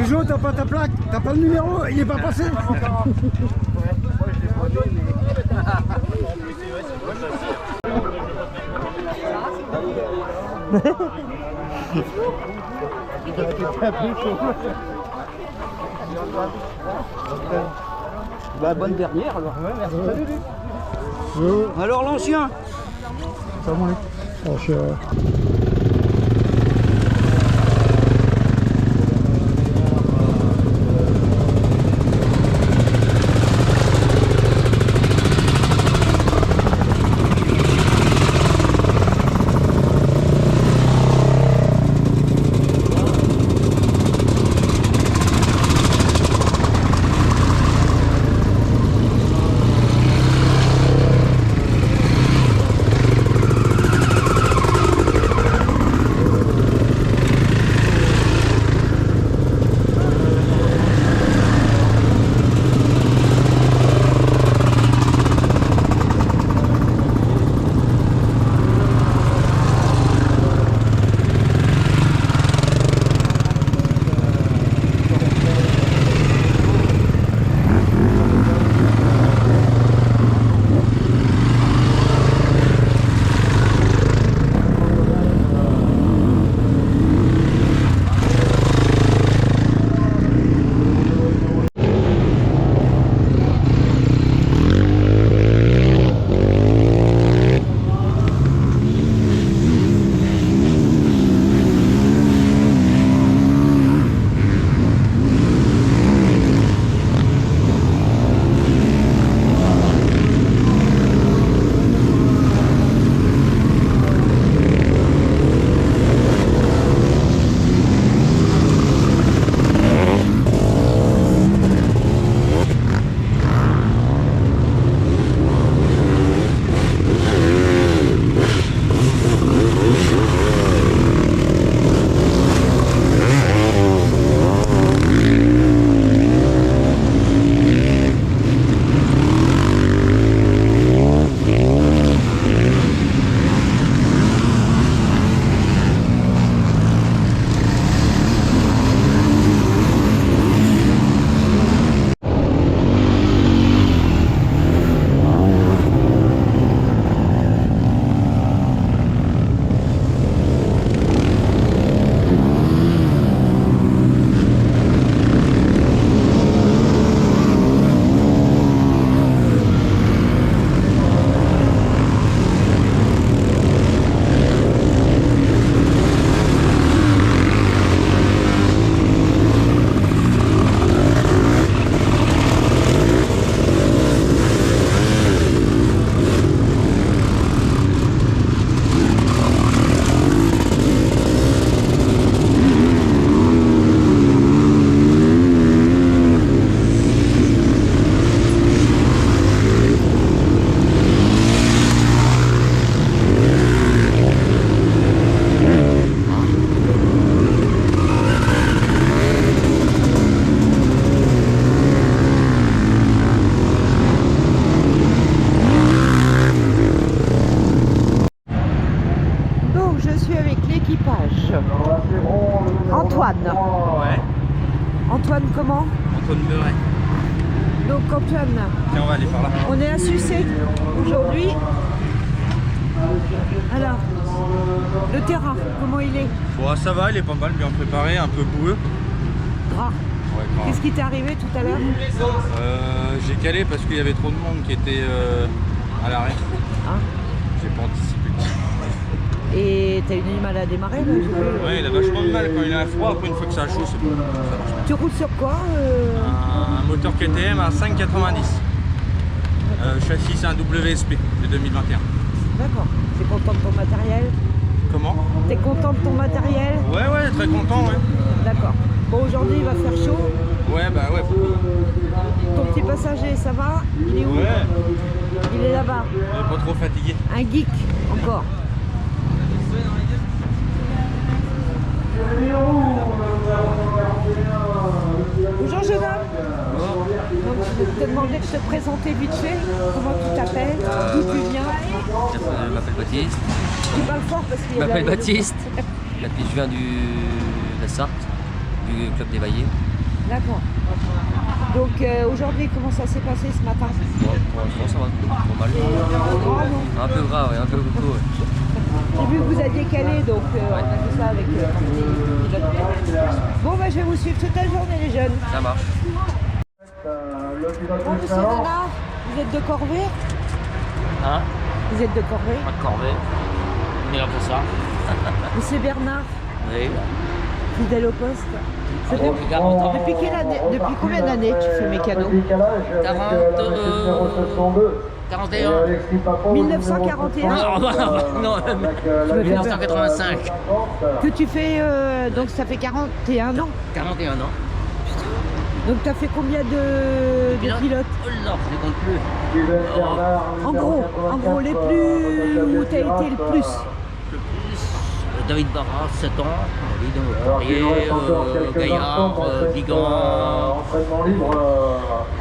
Jojo, t'as pas ta plaque, t'as pas le numéro, il est pas passé. Bah, bonne dernière alors. Ouais, merci. Alors l'ancien. Ça va, Antoine. Ouais. Antoine comment? Antoine Meuret. Donc Antoine, Tiens, on va aller par là. on est à Sucé aujourd'hui. Alors, le terrain, comment il est? Bon, ça va, il est pas mal, bien préparé, un peu boueux. Gras. Ouais, grave. Qu'est-ce qui t'est arrivé tout à l'heure? J'ai calé parce qu'il y avait trop de monde qui était à l'arrêt. Hein? J'ai pas anticipé. Et t'as eu du mal à démarrer là, j'ai vu. Ouais, il a vachement de mal quand il a froid. Après, une fois que ça a chaud, c'est bon. Ça marche bien. Tu roules sur quoi Un moteur KTM à 5,90. Châssis, c'est un WSP de 2021. D'accord. T'es content de ton matériel? Comment? T'es content de ton matériel? Ouais, très content, ouais. D'accord. Bon, aujourd'hui il va faire chaud. Ouais, bah ouais. Ton petit passager, ça va? Il est où? Ouais. Il est là-bas. Pas trop fatigué. Un geek, encore. Bonjour jeune homme. Donc, je te demandais de te présenter vite fait. Comment tu t'appelles? D'où tu viens? Je m'appelle Baptiste. Tu parles fort parce qu'il y Je a m'appelle la- Baptiste. Et puis je viens de la Sarthe, du club des Vaillés. D'accord. Donc aujourd'hui, comment ça s'est passé ce matin? Bon, pour l'instant, ça va pas mal. Grave, non? Un peu grave, ouais, un peu beaucoup. Ouais. J'ai vu que vous aviez calé, donc on a fait ça avec Bon, bah, je vais vous suivre toute la journée, les jeunes. Ça marche. Bon, monsieur Nana, vous êtes de Corvée? Hein? Vous êtes de Corvée? Pas de corvée. On est là pour ça. Monsieur Bernard, Oui. fidèle au poste. Ça fait- Depuis 40 ans. Depuis quelle année, depuis combien d'années tu fais mécano? 41. 1941. Non, Tu me fais peur. 1985. Que tu fais, donc ça fait 41 ans. 41 ans. Donc tu as fait combien de pilotes? Oh là, je les compte plus. En gros, les plus où tu as été le plus. David Barra, 7 ans. David Poirier, Gaillard, Guigan,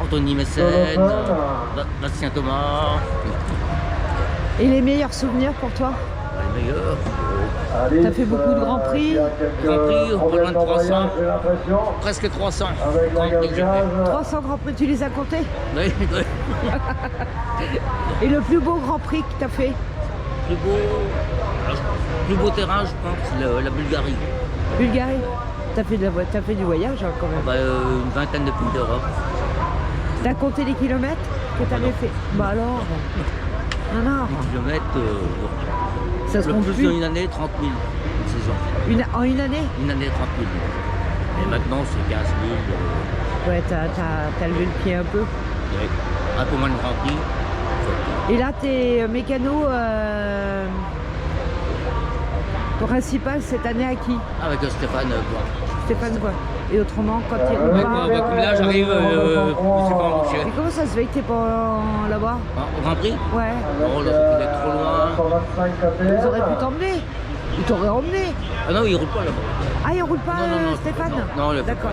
Anthony Mécène, Bastien Thomas. Et les meilleurs souvenirs pour toi? Les meilleurs. Tu as fait beaucoup de Grands Prix. Grand Prix, pas loin de 300. Presque 300. Grand Prix, j'ai fait. 300 Grands Prix, tu les as comptés? Oui, oui. Et le plus beau Grand Prix que tu as fait? Plus beau terrain, je pense, c'est la Bulgarie. Bulgarie. T'as fait du voyage hein, quand même. Bah, une vingtaine de pays d'Europe. T'as compté les kilomètres que t'avais fait? Bah alors. Non. Kilomètres, Ça se le compte plus plus. en une année, 30 000. Une saison. En une année? Une année, 30 000. Et maintenant, c'est 15 000. Ouais, t'as levé le pied un peu. Un peu moins de Grand Prix. Et là, t'es mécano principal cette année à qui? Avec Stéphane Bois. Stéphane quoi? Et autrement, quand il roule Ouais, pas. comme là, j'arrive, je sais pas où je suis. Et comment ça se fait que t'es pas là-bas? Au Grand Prix? Ouais. Oh, là, ça peut être trop loin. Ils auraient pu t'emmener. Ils t'auraient emmené. Ah non, il roule pas là-bas. Ah, il roule pas, Non, Stéphane? Non, le D'accord.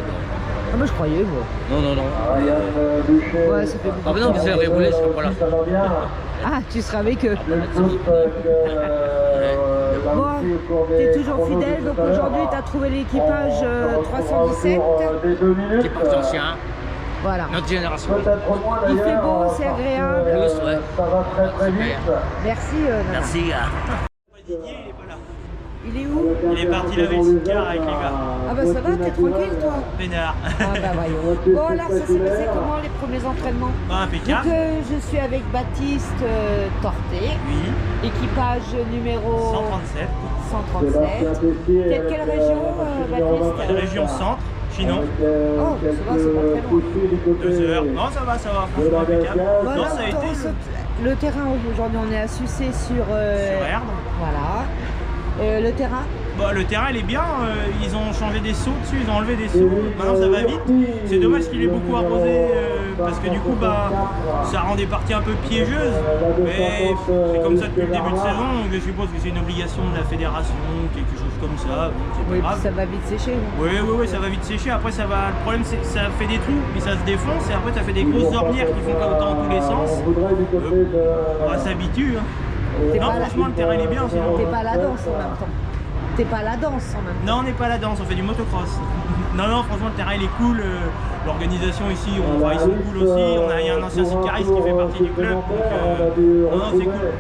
Ah, moi je croyais, moi. Non. Ouais, ça fait beaucoup. Ah, mais non, mais ça aurait roulé, je serais pas là. Ah, tu seras avec eux. Bon, t'es toujours fidèle, donc aujourd'hui t'as trouvé l'équipage 317. Qui est parti ancien, Voilà. notre génération. Il fait beau, c'est agréable. Plus, ouais. Super. Merci. Nana. Merci. Il est où? Il est parti laver le cigare avec les gars. Ah bah ça va, t'es tranquille toi? Pénard. Ah bah voyons. Bon alors ça s'est passé comment les premiers entraînements? Impeccable. Donc je suis avec Baptiste Torté, Oui. équipage numéro 137. 137. T'es de quelle région Baptiste? Région centre, Chinon. Oh, ça va, c'est pas très loin. 2 heures. Non, ça va, franchement impeccable. Voilà, Non, ça a été le terrain aujourd'hui on est à Sucé sur Erdre. voilà. Le terrain? Bah, le terrain il est bien, ils ont changé des seaux dessus, ils ont enlevé des seaux, maintenant ça va vite. C'est dommage qu'il ait beaucoup arrosé parce que du coup bah, ça rend des parties un peu piégeuses. Mais c'est comme ça depuis le début de saison, donc je suppose que c'est une obligation de la fédération, quelque chose comme ça, bon, c'est pas Oui, grave. ça va vite sécher. Non? Oui, ça va vite sécher. Après, ça va. Le problème, c'est que ça fait des trous, puis ça se défonce, et après, ça fait des grosses ornières qui font comme dans tous les sens. On s'habitue. Hein. T'es Non, pas là- franchement, le terrain il est bien. Sinon. T'es pas à la danse en même temps. T'es pas à la danse en même temps. Non, on n'est pas à la danse, on fait du motocross. Non, franchement, le terrain il est cool. L'organisation ici, ils sont cool aussi. Il y a un ancien sicariste qui fait partie du club. Donc, non, c'est cool.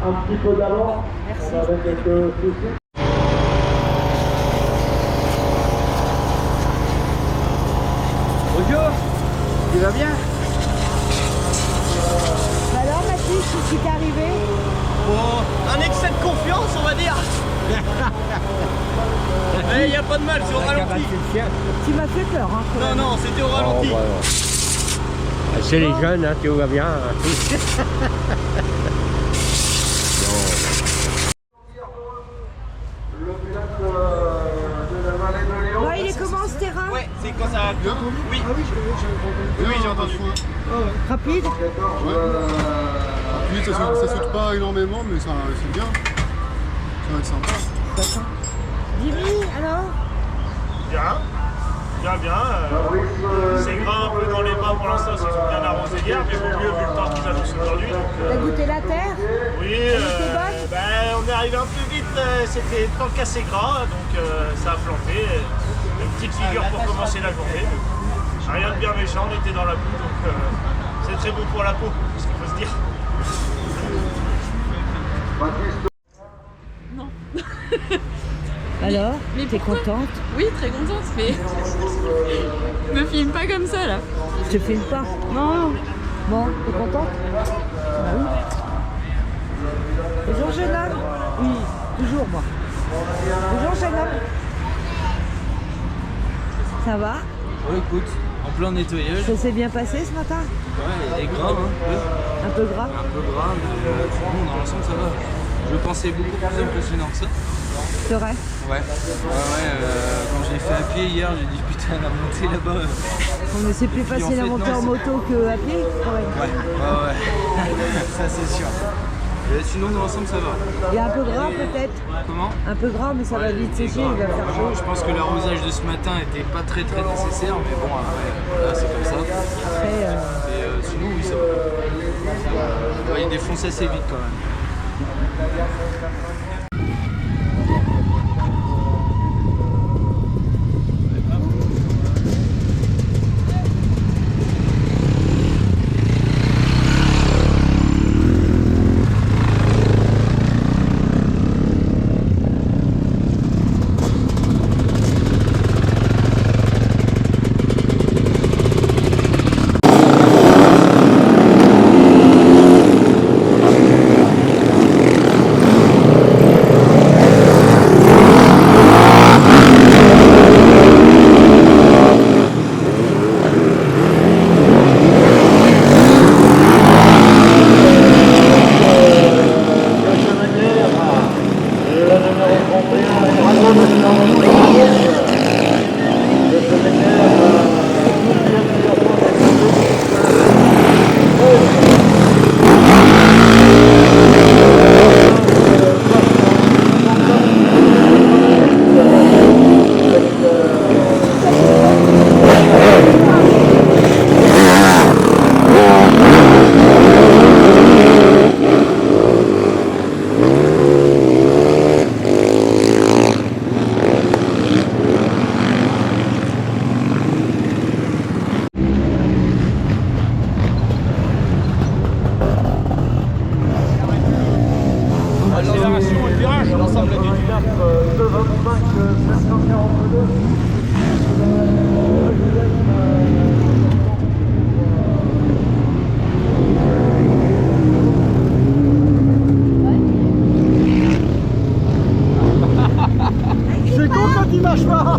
Un petit peu d'avance. Merci. Avec quelques soucis. Bonjour. Tu vas bien? Bah alors Mathis, qu'est-ce qui t'est arrivé? Un excès de confiance, on va dire. Mais il n'y a pas de mal, c'est au ralenti. Tu m'as fait peur hein quand même. Non, c'était au ralenti. C'est les jeunes, hein, tout va bien. Bon, il est comment ce terrain? Ouais, c'est quand ça. Oui, j'ai entendu. Rapide? Puis ça saute pas énormément, mais c'est bien. Ça va être sympa. Jimmy, alors? Bien. C'est gras un peu dans les bras pour l'instant, c'est bien arrosé hier, mais vaut mieux vu le temps qu'ils annoncent aujourd'hui. T'as goûté la terre? Oui, était bonne on est arrivé un peu vite, c'était tant qu'assez gras, donc ça a planté. Une petite figure pour commencer la journée. Rien de bien méchant, on était dans la boue, donc c'est très bon pour la peau, c'est ce qu'il faut se dire. Non. Alors, Mais t'es pourquoi contente? Oui, très contente, mais me filme pas comme ça là. Je te filme pas. Non. Bon, t'es contente? Oui. Bonjour jeune homme. Oui, toujours moi. Bonjour jeune homme. Ça va? Ouais, écoute, en plein nettoyage. Ça s'est bien passé ce matin? Ouais, il est gras, hein. Un peu gras? Un peu gras, mais bon, dans l'ensemble, ça va. Je pensais beaucoup plus impressionnant que ça. C'est vrai? Ouais. Quand j'ai fait à pied hier, j'ai dit putain, la montée là-bas. Mais c'est plus puis, facile en à fait, monter non, en c'est- moto qu'à pied quand même. Ouais. Ça, c'est sûr. Et sinon, dans l'ensemble, ça va. Il y a un peu gras peut-être? Comment? Un peu gras, mais ça va vite c'est sécher, gras. il va faire Vraiment, chaud. je pense que l'arrosage de ce matin était pas très nécessaire, mais bon, après, voilà, c'est comme ça. Après, Et sinon, oui, ça va. Ouais, il défonce assez vite quand même. Accélération et virage, l'ensemble du 225 742. C'est con quand il marche pas.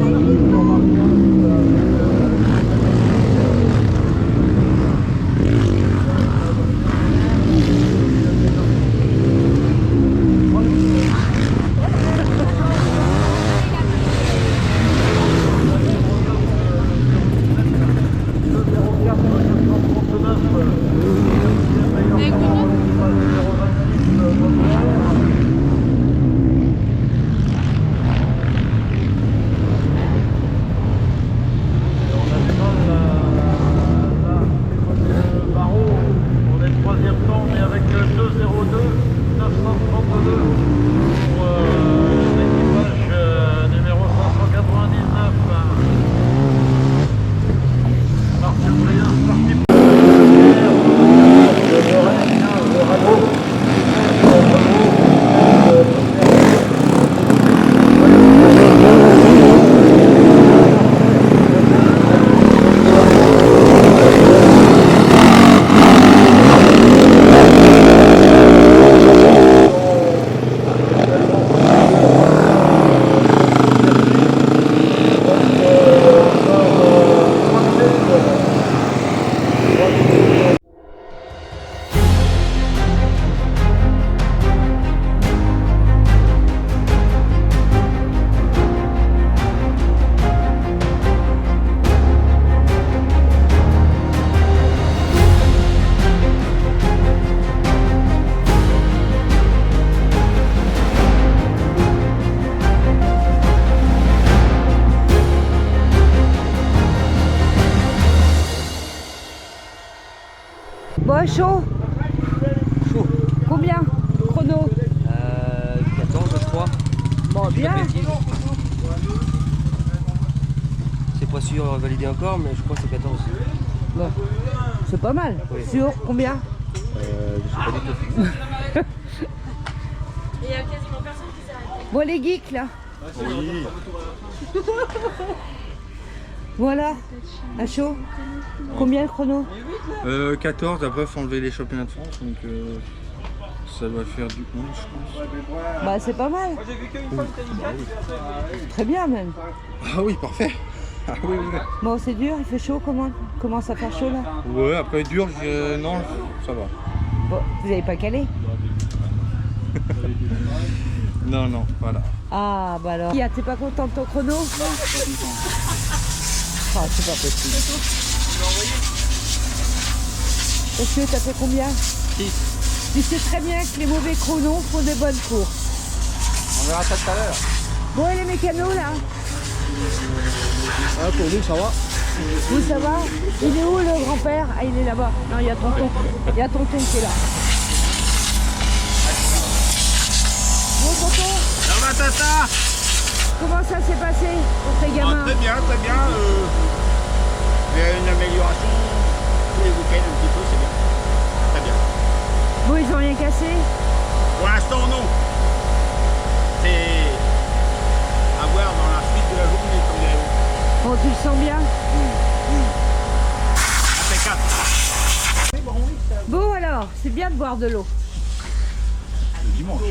Bon, chaud? Chaud. Combien? Chrono? 14, je crois. Bon, bien. aussi validé encore, mais je crois que c'est 14. Bon, c'est pas mal. Oui. Sur combien? Je sais pas du tout. Et il y a quasiment personne qui s'est arrêté. Bon, les geeks là. Oui. Voilà, à chaud. Combien le chrono? 14, après il faut enlever les championnats de France, donc ça doit faire du 11 je pense. Bah c'est pas mal. Très bien même. Ah oui, parfait. Ah oui, oui. Bon, c'est dur, il fait chaud, commence à faire chaud là. Ouais, après dur, non, ça va. Bon, vous n'avez pas calé? Non, non, voilà. Ah bah alors. T'es pas content de ton chrono? Ah, c'est pas possible. Parce que t'as fait combien? 6. Tu sais très bien que les mauvais chronos font des bonnes courses. On verra ça tout à l'heure. Bon, et les mécanos là? Ah, pour nous, ça va. Vous, ça va? Il est où le grand-père? Ah, il est là-bas. Non, il y a tonton. Il y a tonton qui est là. Bon, tonton? Ça va, tata? Comment ça s'est passé pour tes gamins? Très bien, très bien. Il y a une amélioration tous les week-ends un petit peu, c'est bien. Très bien. Bon, ils ont rien cassé? Pour l'instant, non. C'est à voir dans la suite de la journée comme il y a eu. Bon, tu le sens bien? Impeccable. Bon alors, c'est bien de boire de l'eau. Le dimanche.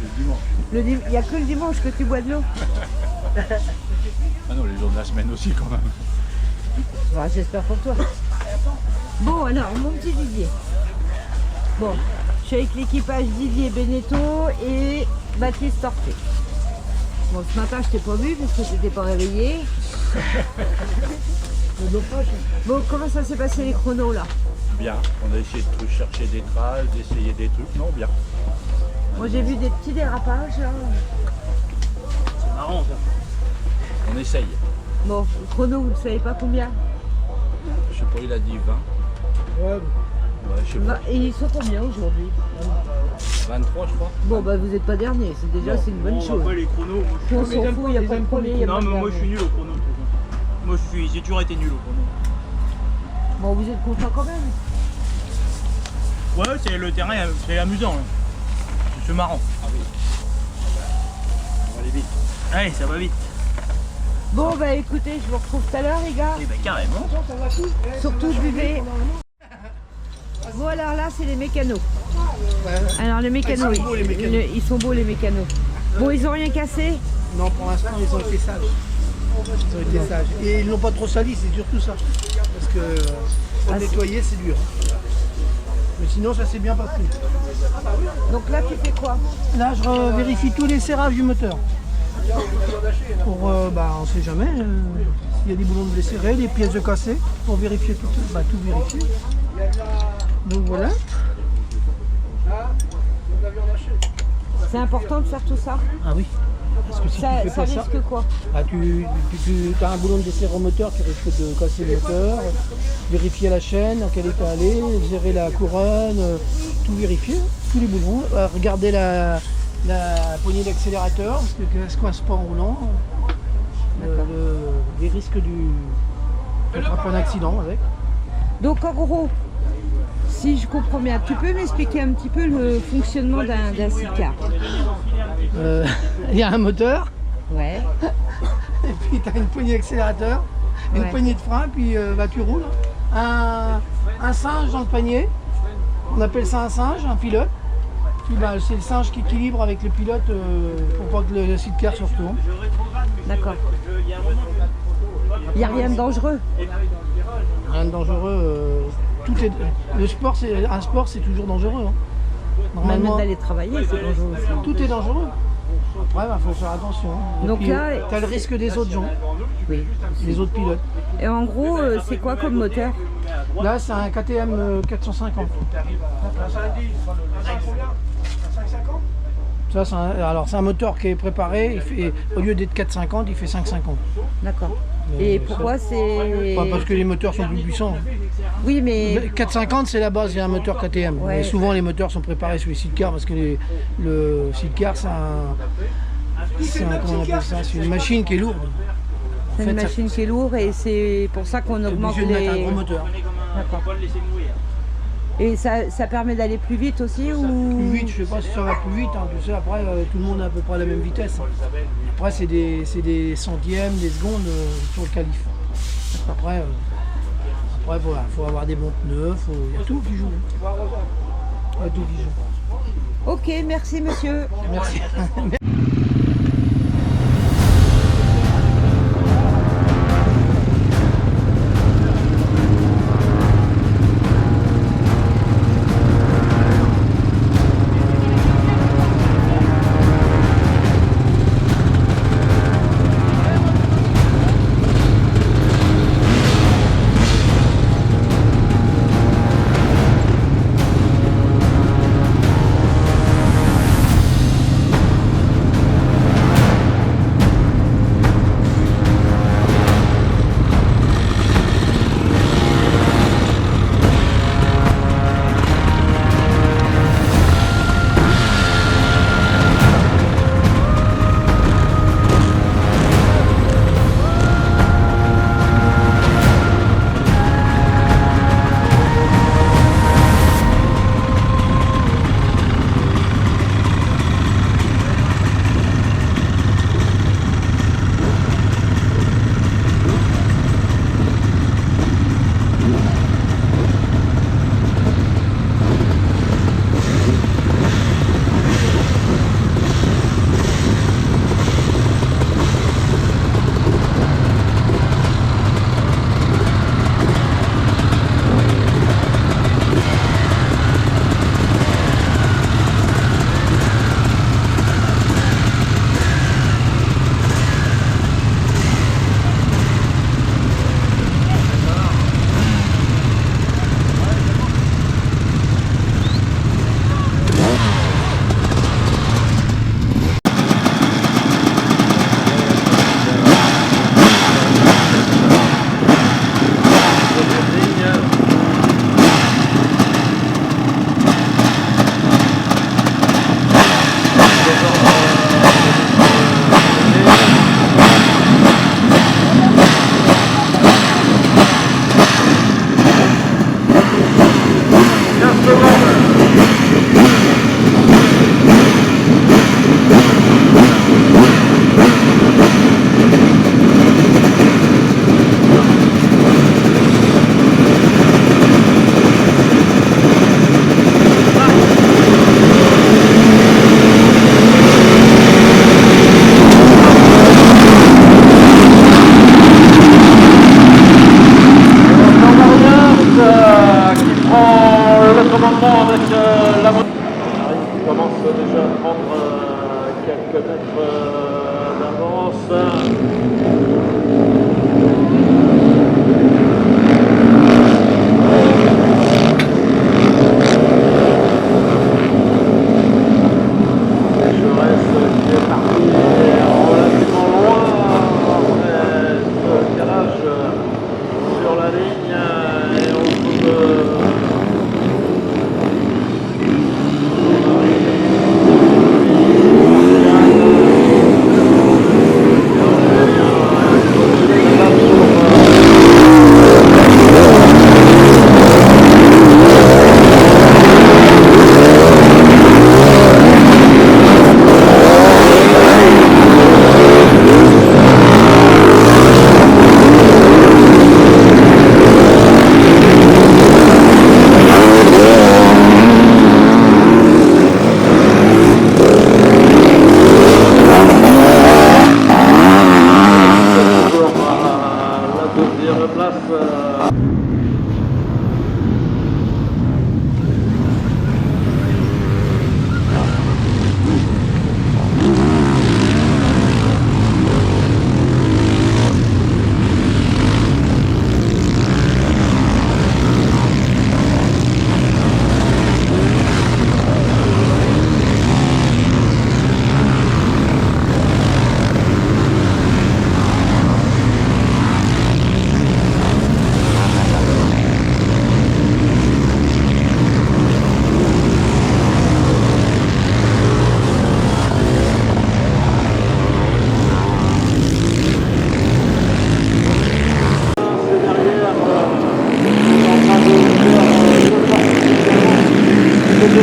Le dimanche. Il n'y a que le dimanche que tu bois de l'eau. Ah non, les jours de la semaine aussi quand même. Bon, j'espère pour toi. Bon alors, mon petit Didier. Bon, je suis avec l'équipage Didier Beneteau et Baptiste Torté. Bon, ce matin, je t'ai pas vu parce que tu n'étais pas réveillé. Bon, comment ça s'est passé les chronos là? Bien, on a essayé de chercher des traces, d'essayer des trucs, non, bien. Moi j'ai vu des petits dérapages là. C'est marrant ça. On essaye. Bon, le chrono, vous ne savez pas combien? Je sais pas, il a dit 20. Ouais, je sais pas. Et ils sont combien aujourd'hui? 23, je crois. Bon, bah vous n'êtes pas dernier, c'est déjà c'est une bonne chose. Après les chronos, moi, On s'en fout, il n'y a pas de premier, il n'y a non, pas de mais moi je suis dernier. nul au chrono. Moi j'ai toujours été nul au chrono. Bon, vous êtes content quand même? Ouais, c'est le terrain, c'est amusant. Hein. C'est marrant. Ah oui. On va aller vite. Allez, ça va vite. Bon, bah écoutez, je vous retrouve tout à l'heure les gars. Eh ben carrément. Surtout buvez. Bon alors là c'est les mécanos. Alors les mécanos, ils sont beaux les mécanos. Bon, ils ont rien cassé? Non, pour l'instant ils ont été sages. Ils ont été sages. Et ils n'ont pas trop sali, c'est surtout ça. Parce que pour nettoyer c'est dur. Mais sinon ça s'est bien passé. Donc là tu fais quoi? Là je vérifie tous les serrages du moteur. Pour, on sait jamais, s'il y a des boulons de serrés, des pièces de cassées, pour vérifier tout vérifier. Donc voilà. C'est important de faire tout ça? Ah oui. Parce que si ça, tu fais pas risque quoi? tu as un boulon de desserre au moteur qui risque de casser le moteur, vérifier la chaîne, en quel état elle est, gérer la couronne, tout vérifier, tous les boulons, regarder la poignée d'accélérateur, parce qu'elle ne se coince pas en roulant, les risques d'attraper un accident avec. Donc en gros, si je comprends bien, tu peux m'expliquer un petit peu le fonctionnement d'un sidecar? Il y a un moteur, ouais. et puis tu as une poignée d'accélérateur, une poignée de frein, puis tu roules. Un singe dans le panier, on appelle ça un singe, un pilote. Puis c'est le singe qui équilibre avec le pilote pour pas que le sidecar se retourne. D'accord. Il n'y a rien de dangereux? Rien de dangereux. Un sport c'est toujours dangereux. Hein. Même d'aller travailler c'est dangereux aussi. Tout est dangereux. Après il faut faire attention. Et donc puis, là, tu as le risque des autres gens. Oui. Les autres pilotes. Et en gros, c'est quoi comme moteur? Là c'est un KTM 450. Ça, c'est un moteur qui est préparé, au lieu d'être 4,50, il fait 5,50. D'accord. Et pourquoi c'est... Parce que les moteurs sont plus puissants. Oui, mais... 4,50 c'est la base, il y a un moteur KTM. Ouais. Mais souvent les moteurs sont préparés sur les sidecars parce que le sidecar c'est une machine qui est lourde. C'est une machine qui est lourde et c'est pour ça qu'on augmente obligé de mettre un les... gros moteur. D'accord. Et ça permet d'aller plus vite aussi ou... Plus vite, je sais pas si ça va plus vite, hein. Tu sais, après tout le monde a à peu près la même vitesse. Après c'est des centièmes, des secondes sur le qualif. Après voilà, faut avoir des bons pneus, il y a tout qui joue. Il y a tout qui joue. Ok, merci monsieur. Merci.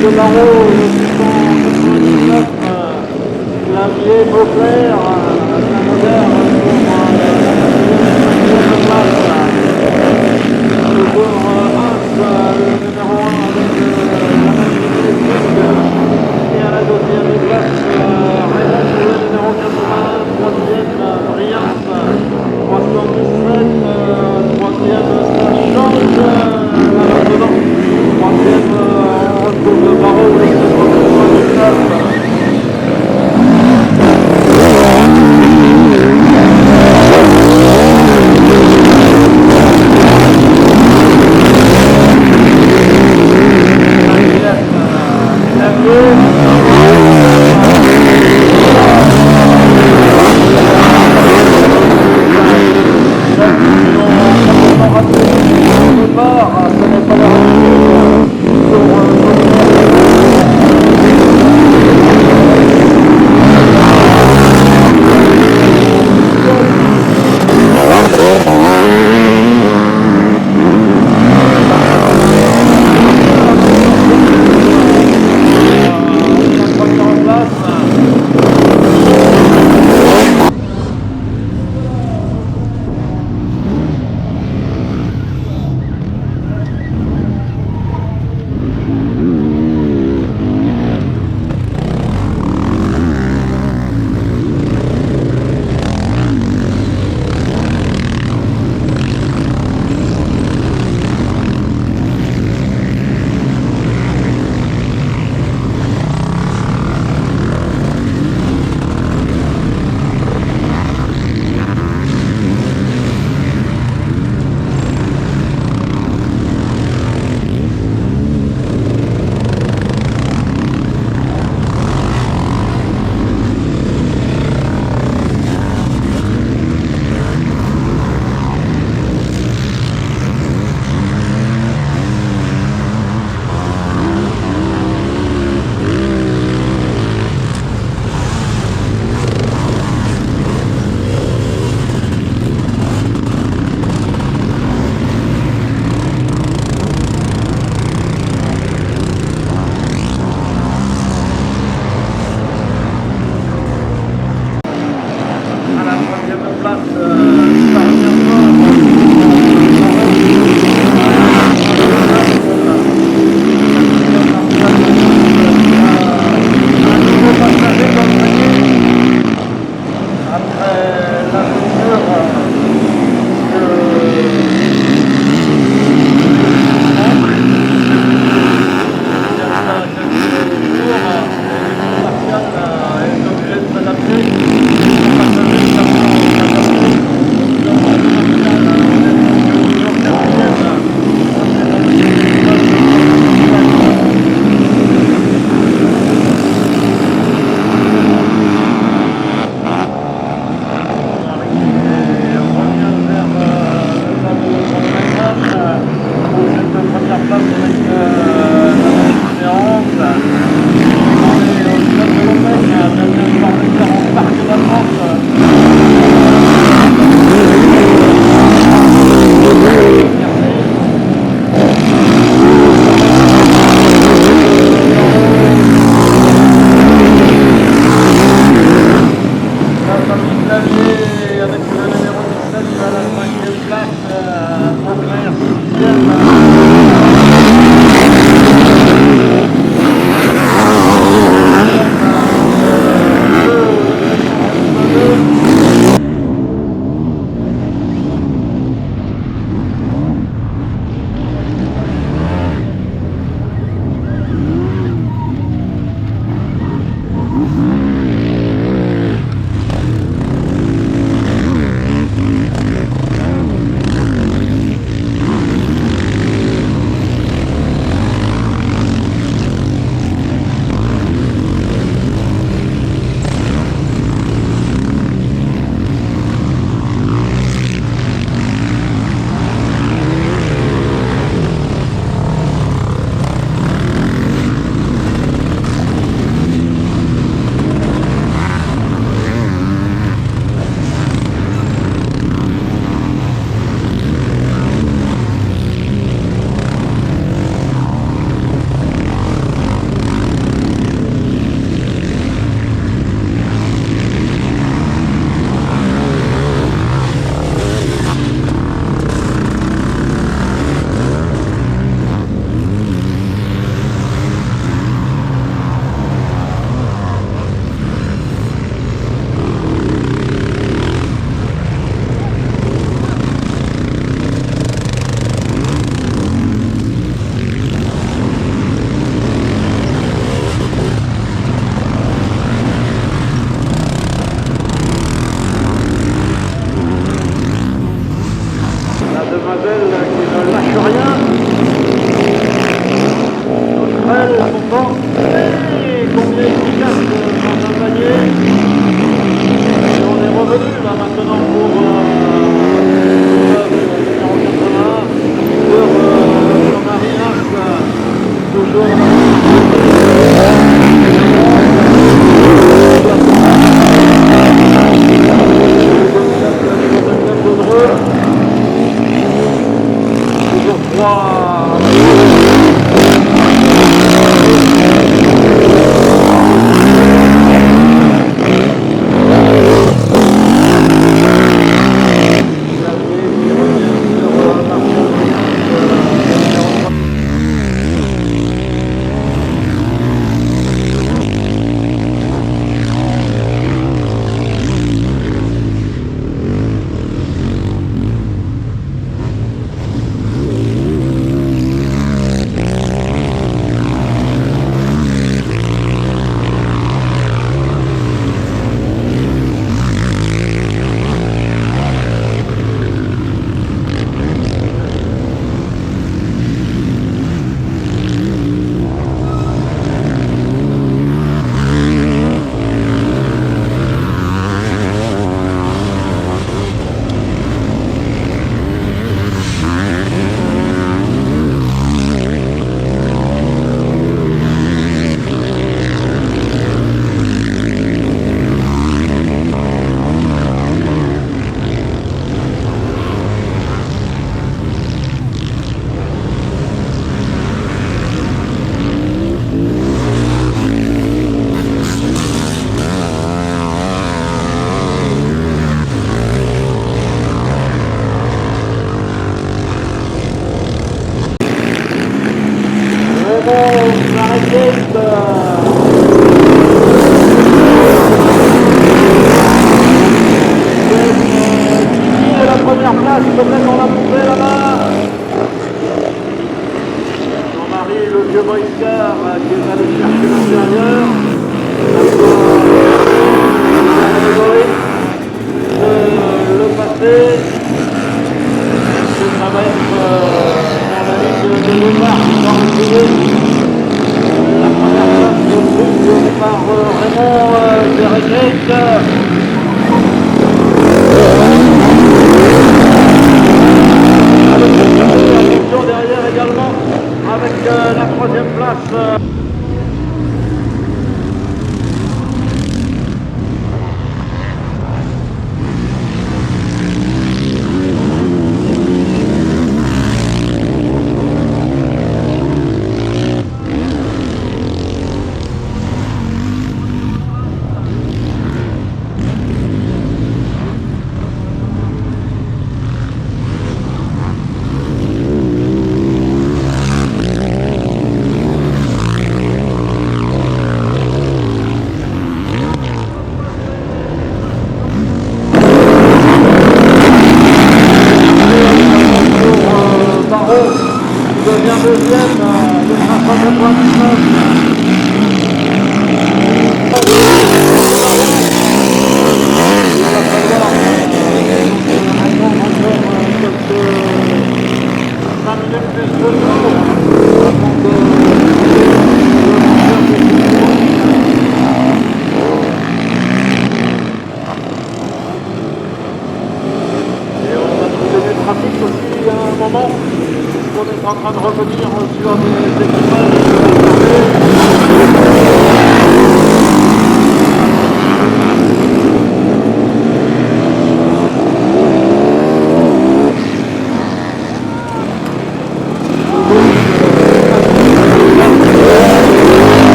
de Barreau, le 699, Clavier Beauclair, Saint-Nazaire pour la 5e place. Toujours As, le numéro 1 avec la magnifique. Et à la 2e place, Raymond, le numéro 81, 3e, Briance, 317, 3e, ça change là-dedans. 3e, on retrouve Barreau avec 799.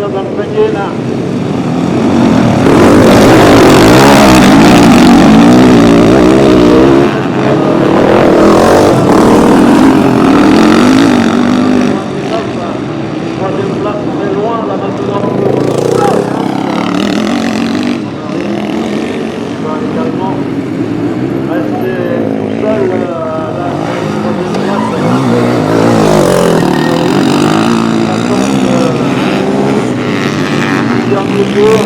là dans le paquet là. Troisième place, on est loin là maintenant pour également rester tout seul là, dernier tour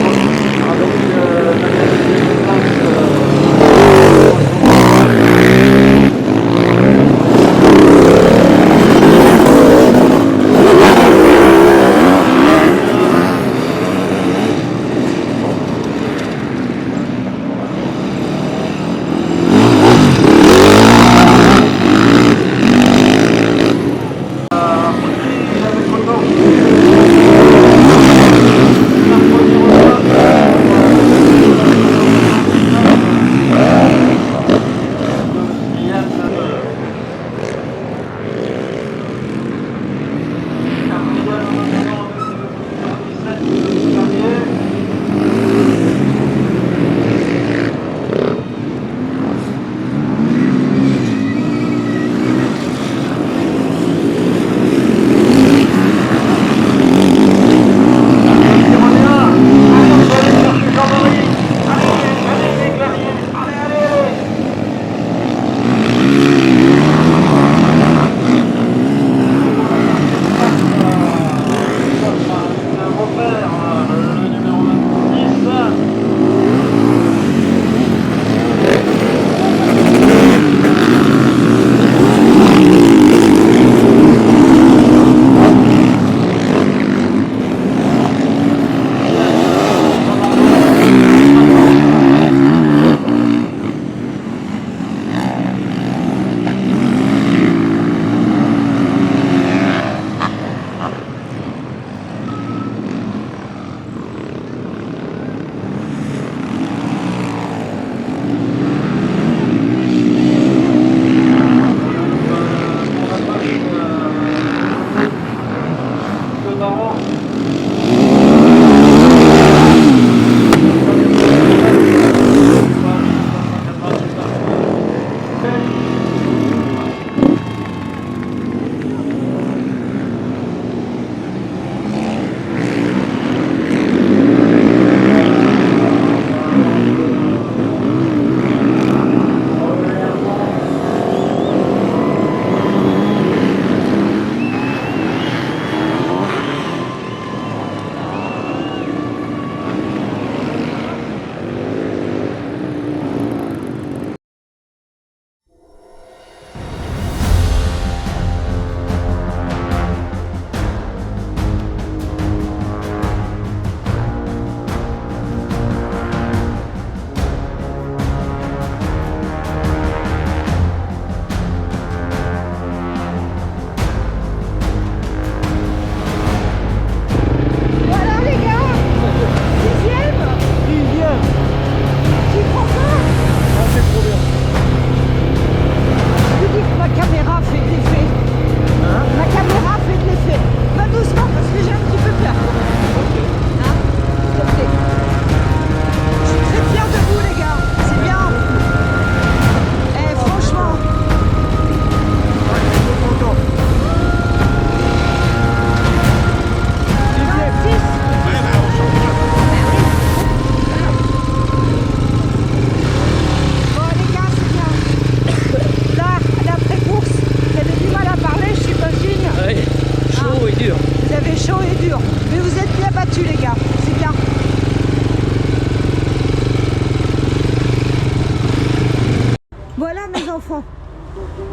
avec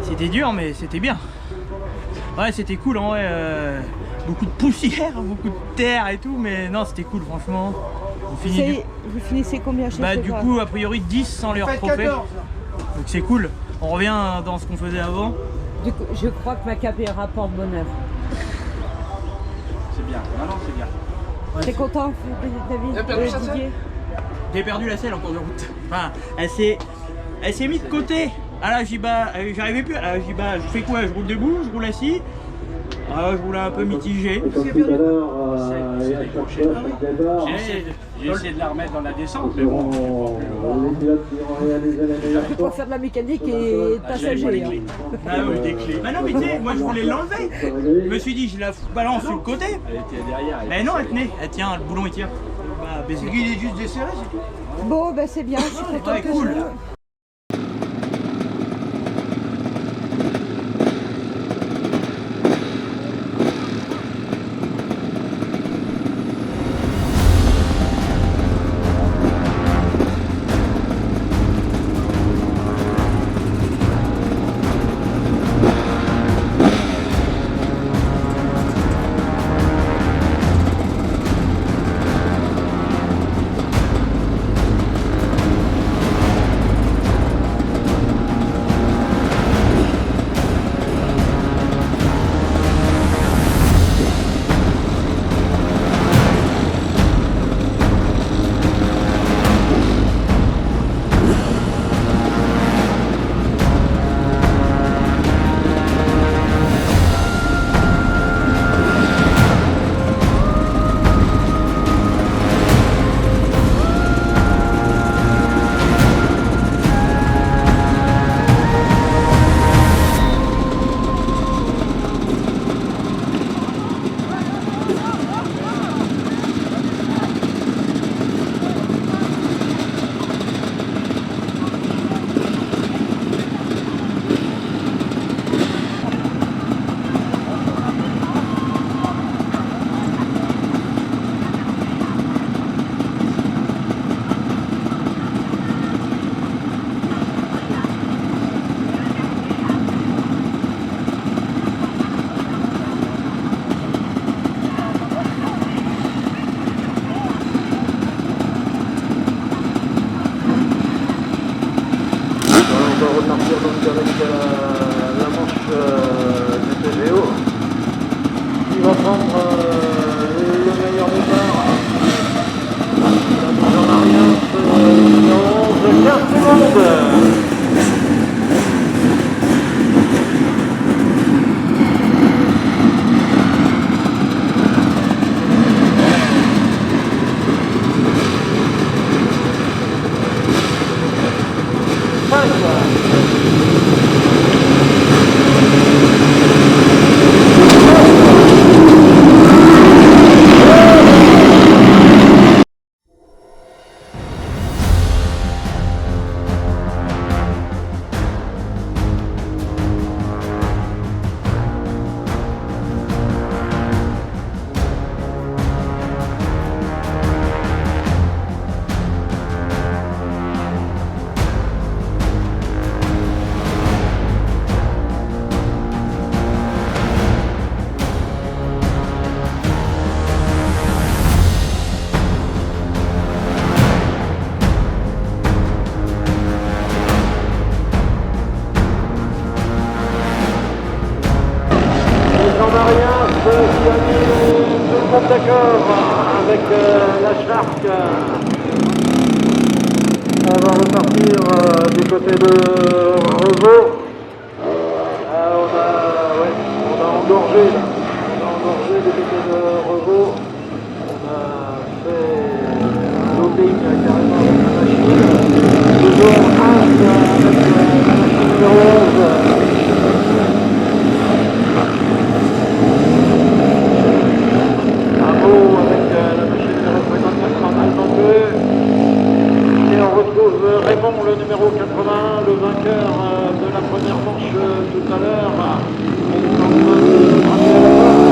C'était dur, mais c'était bien. Ouais, c'était cool en vrai. Beaucoup de poussière, beaucoup de terre et tout, mais non, c'était cool, franchement. Vous finissez combien chez Bah, du coup, a priori 10 sans les retrophées. Donc c'est cool. On revient dans ce qu'on faisait avant. Du coup, je crois que ma caméra porte bonheur. C'est bien. Non, non, c'est bien. Ouais, t'es content, David? J'ai perdu la selle en cours de route. Enfin, elle s'est mise de côté. À la Jiba, j'arrivais plus. À la Jiba, je fais quoi? Je roule debout, je roule assis. Ah, je roule un peu mitigé. Tout à l'heure, et à chaque fois, chaque départ, J'ai essayé de la remettre dans la descente, ce seront les pilotes qui vont réaliser les meilleurs Tu peux faire de la mécanique et passager. Hein. Ah oui, des clés. Bah non, mais tu sais, moi je voulais l'enlever. Je me suis dit, je la balance sur le côté. Elle était derrière. Mais non, elle tenait. Elle tient, le boulon il tient. Bah, baiser. Il est juste desserré, c'est tout. Bon, bah c'est bien, je suis contente Ouais, que cool. On va repartir donc avec la manche du PGO qui va prendre le meilleur départ. La mise en arrière, numéro 11, 15 secondes. D'accord avec la Shark. On va repartir du côté de Revaux. On a engorgé là. On a engorgé du côté de Revaux. On a fait un loading carrément avec la machine. Toujours avec la machine numéro 11. Avec la machine numéro 54 en Allemandeux. Et on retrouve Raymond, le numéro 80, le vainqueur de la première manche tout à l'heure. Il est en train de frapper à la porte.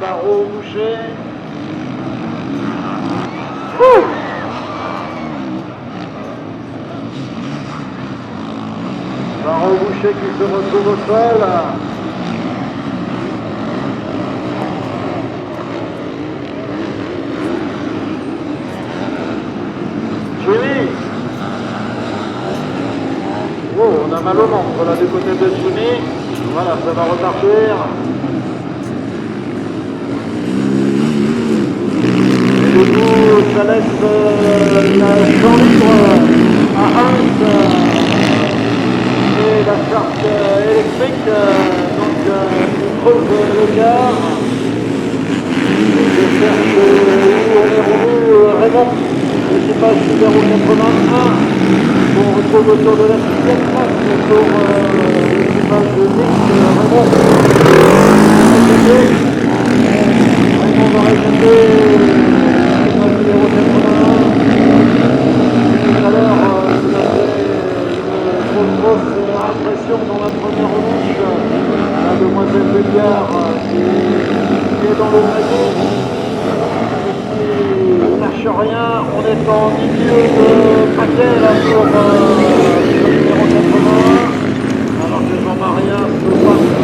Barreau Boucher. Barreau Boucher qui se retrouve au sol. Jimmy. Oh, on a mal au ventre là du côté de Jimmy. Voilà, ça va repartir. Et du coup, ça laisse la champ libre à Hans et la charte électrique. Donc, il creuse l'écart. Je cherche où on est revenu Raymond. L'équipage numéro 81. On retrouve autour de la 6e place pour l'équipage de Nick Raymond. Raymond va répéter l'équipage numéro 81. Tout à l'heure, vous avez une grosse impression dans la première manche. La demoiselle Béliard qui est dans le maillot. On ne cherche rien, on est en milieu de paquet là pour le numéro 81, alors que Jean-Maria peut partir.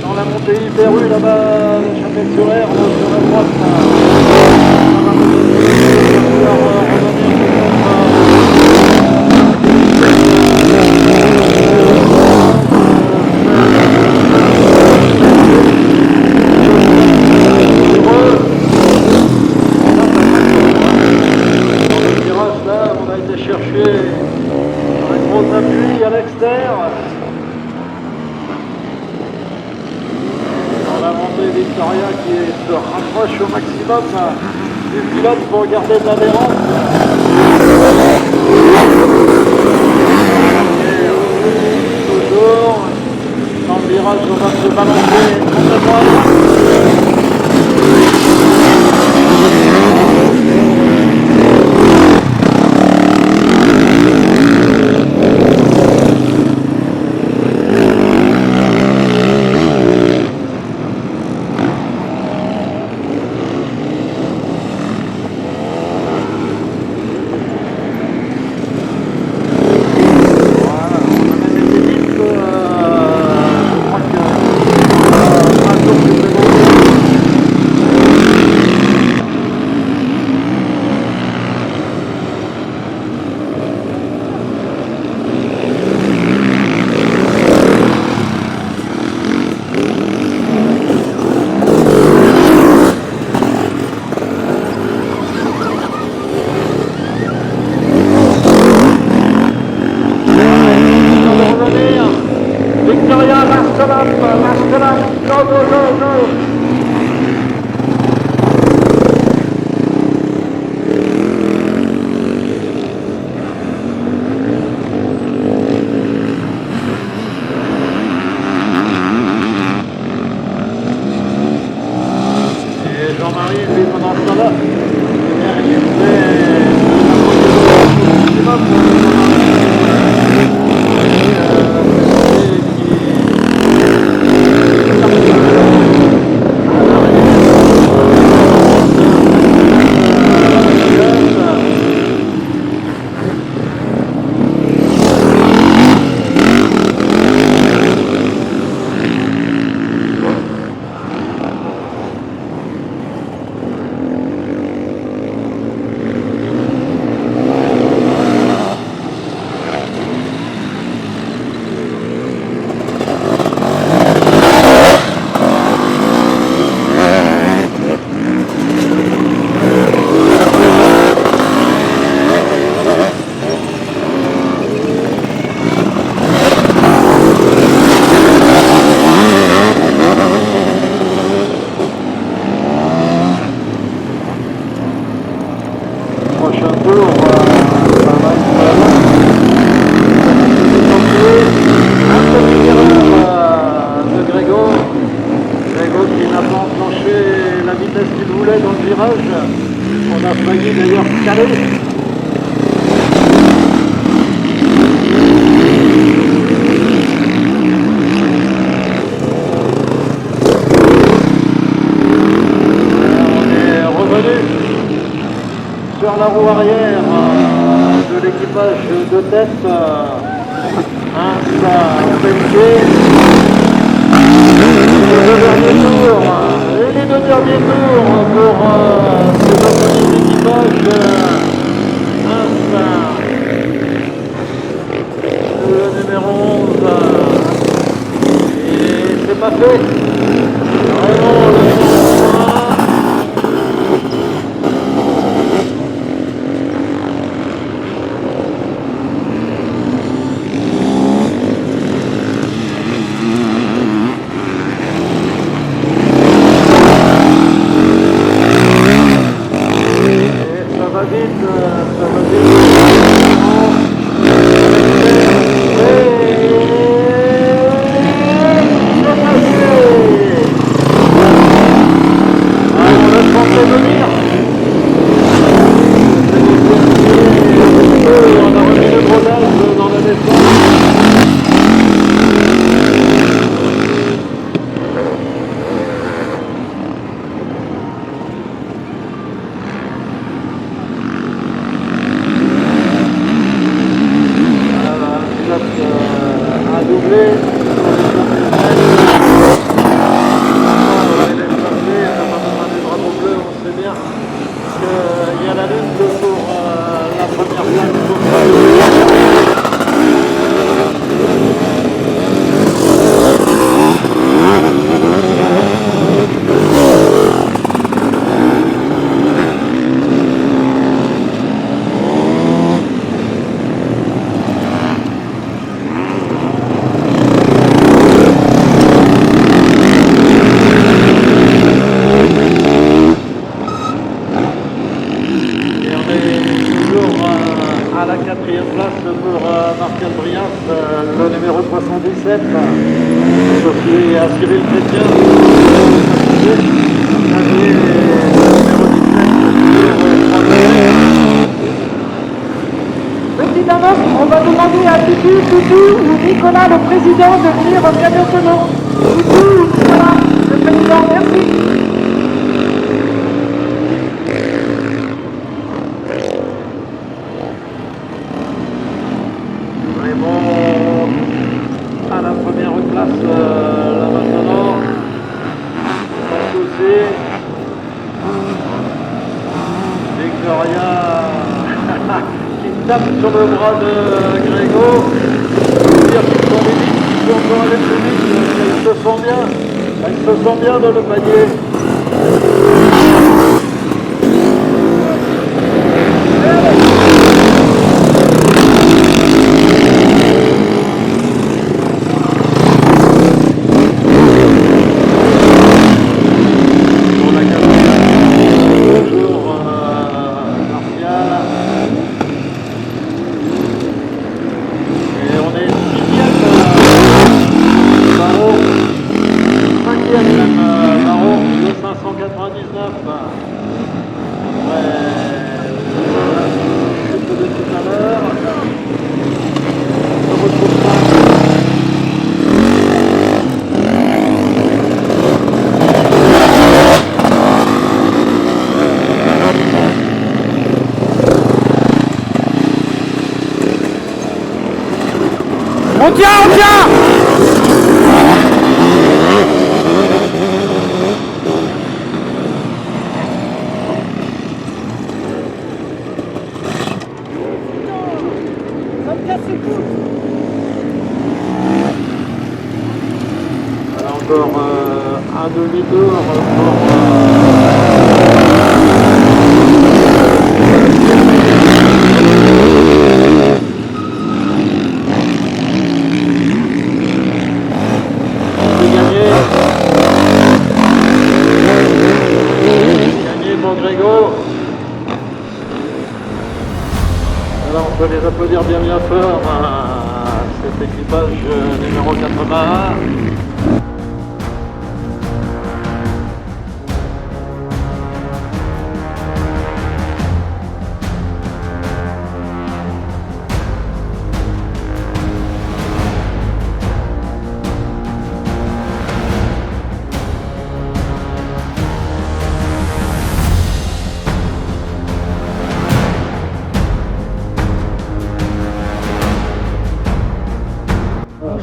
Dans la montée hyper rue là-bas, fait sur R, sur la droite. Ça va pouvoir on a été chercher un gros appui à l'extérieur. Dans la montée Victoria qui se rapproche au maximum du pilote pour garder de l'adhérence. Toujours dans le virage, on va se balancer complètement à droite. Victoria, last lap, go, go, go, go. Et Jean-Marie, lui, pendant ce temps-là, il prochain tour, ça va être un petit erreur de Grégo. Grégo qui n'a pas enclenché la vitesse qu'il voulait dans le virage. On a failli d'ailleurs caler. Sur la roue arrière de l'équipage de tête, ça fait les deux derniers tours pour ce magnifique équipage, le numéro 11, et c'est pas fait. Vraiment, le le président de venir très bientôt. Voilà, le président, merci. À la première place là maintenant, Santoussi, Victoria qui tape sur le bras de Grégo, dire qu'ils sont vite, qu'ils sont encore allés plus vite, elles se sent bien dans le panier. On tient. Ça me casse les couilles. Voilà encore un demi-tour pour... Alors on peut les applaudir bien fort à cet équipage numéro 81.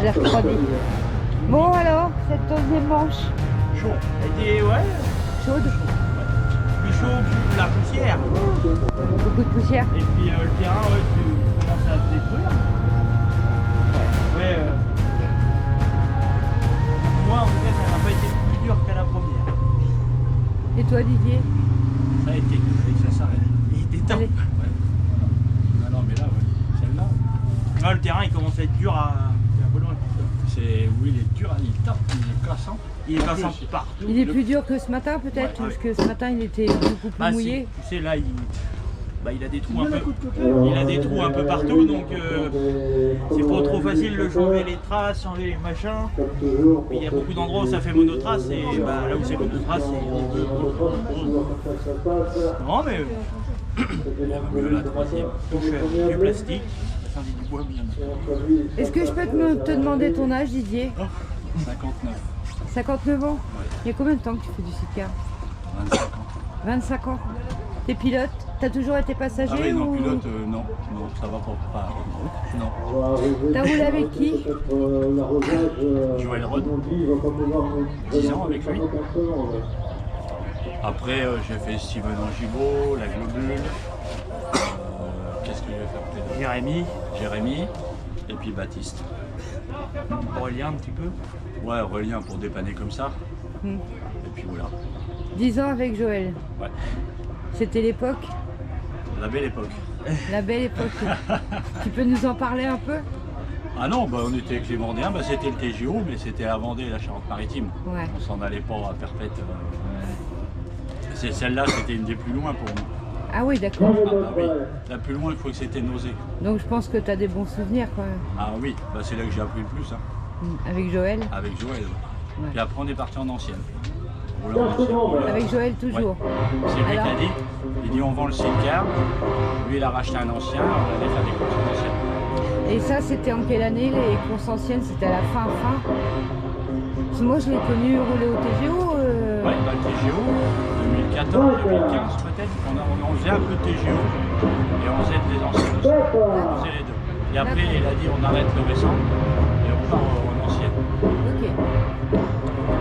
J'ai refroidi. Bon alors, cette deuxième manche. Chaud. Elle était, ouais, Chaude. plus chaud que la poussière. Beaucoup de poussière. Et puis le terrain, ouais, tu commences à te détruire. Ouais, moi en tout cas, ça n'a pas été plus dur qu'à la première. Et toi Didier? Ça a été, et ça s'arrête. Il était temps. Allez. Ouais. Ah non, mais là, ouais. Celle-là, Ah, le terrain il commence à être dur à. c'est où il est dur, il tape, il est cassant. Il est cassant partout. Il est plus dur que ce matin peut-être, Ouais. parce que ce matin il était beaucoup plus mouillé. Tu sais là il a des trous un peu partout, donc c'est pas trop facile de changer les traces, changer les machins. Puis il y a beaucoup d'endroits où ça fait monotrace et là où c'est monotrace c'est non mais Elle va mieux la troisième. touche du plastique, ça fait du bois bien. Est-ce que je peux te demander ton âge Didier? 59. 59 ans? Il y a combien de temps que tu fais du sidecar? 25 ans. 25 ans. T'es pilote? T'as toujours été passager Ah oui, non, ou... pilote, non, ça va pas. Non. T'as roulé avec qui? Joël Rod, 10 ans avec lui. Après, j'ai fait Steven Angibault, la Globule. Qu'est-ce que j'ai fait après? Jérémy, et puis Baptiste. Aurélien un petit peu. Ouais, Aurélien pour dépanner comme ça. Hmm. Et puis voilà. 10 ans avec Joël. Ouais. C'était l'époque? La belle époque. La belle époque. Tu peux nous en parler un peu? Ah non, bah on était avec les Vendéens, bah c'était le TGO, mais c'était à Vendée et la Charente-Maritime. Ouais. On s'en allait pas à Perpète. Celle-là, c'était une des plus loin pour nous. Ah oui, d'accord. Ah bah oui, la plus loin, il faut que c'était Nausée. Donc je pense que tu as des bons souvenirs quand même. Ah oui, bah c'est là que j'ai appris le plus, hein, Avec Joël? avec Joël. Ouais. Puis après, on est parti en ancienne. Rouler en ancienne. Avec Joël toujours. Ouais. C'est lui qui Alors a dit, il dit on vend le sidecar. Lui, il a racheté un ancien, on allait faire des courses en ancienne. Et ça, c'était en quelle année les courses anciennes? C'était à la fin. Parce que moi, je l'ai connu rouler au TGO. Ouais, bah, le TGO, 2014, 2015 peut-être, on faisait un peu de TGO et on faisait des anciennes aussi. On faisait les deux. Et après, il a dit on arrête le récent et on part en ancienne. Ok.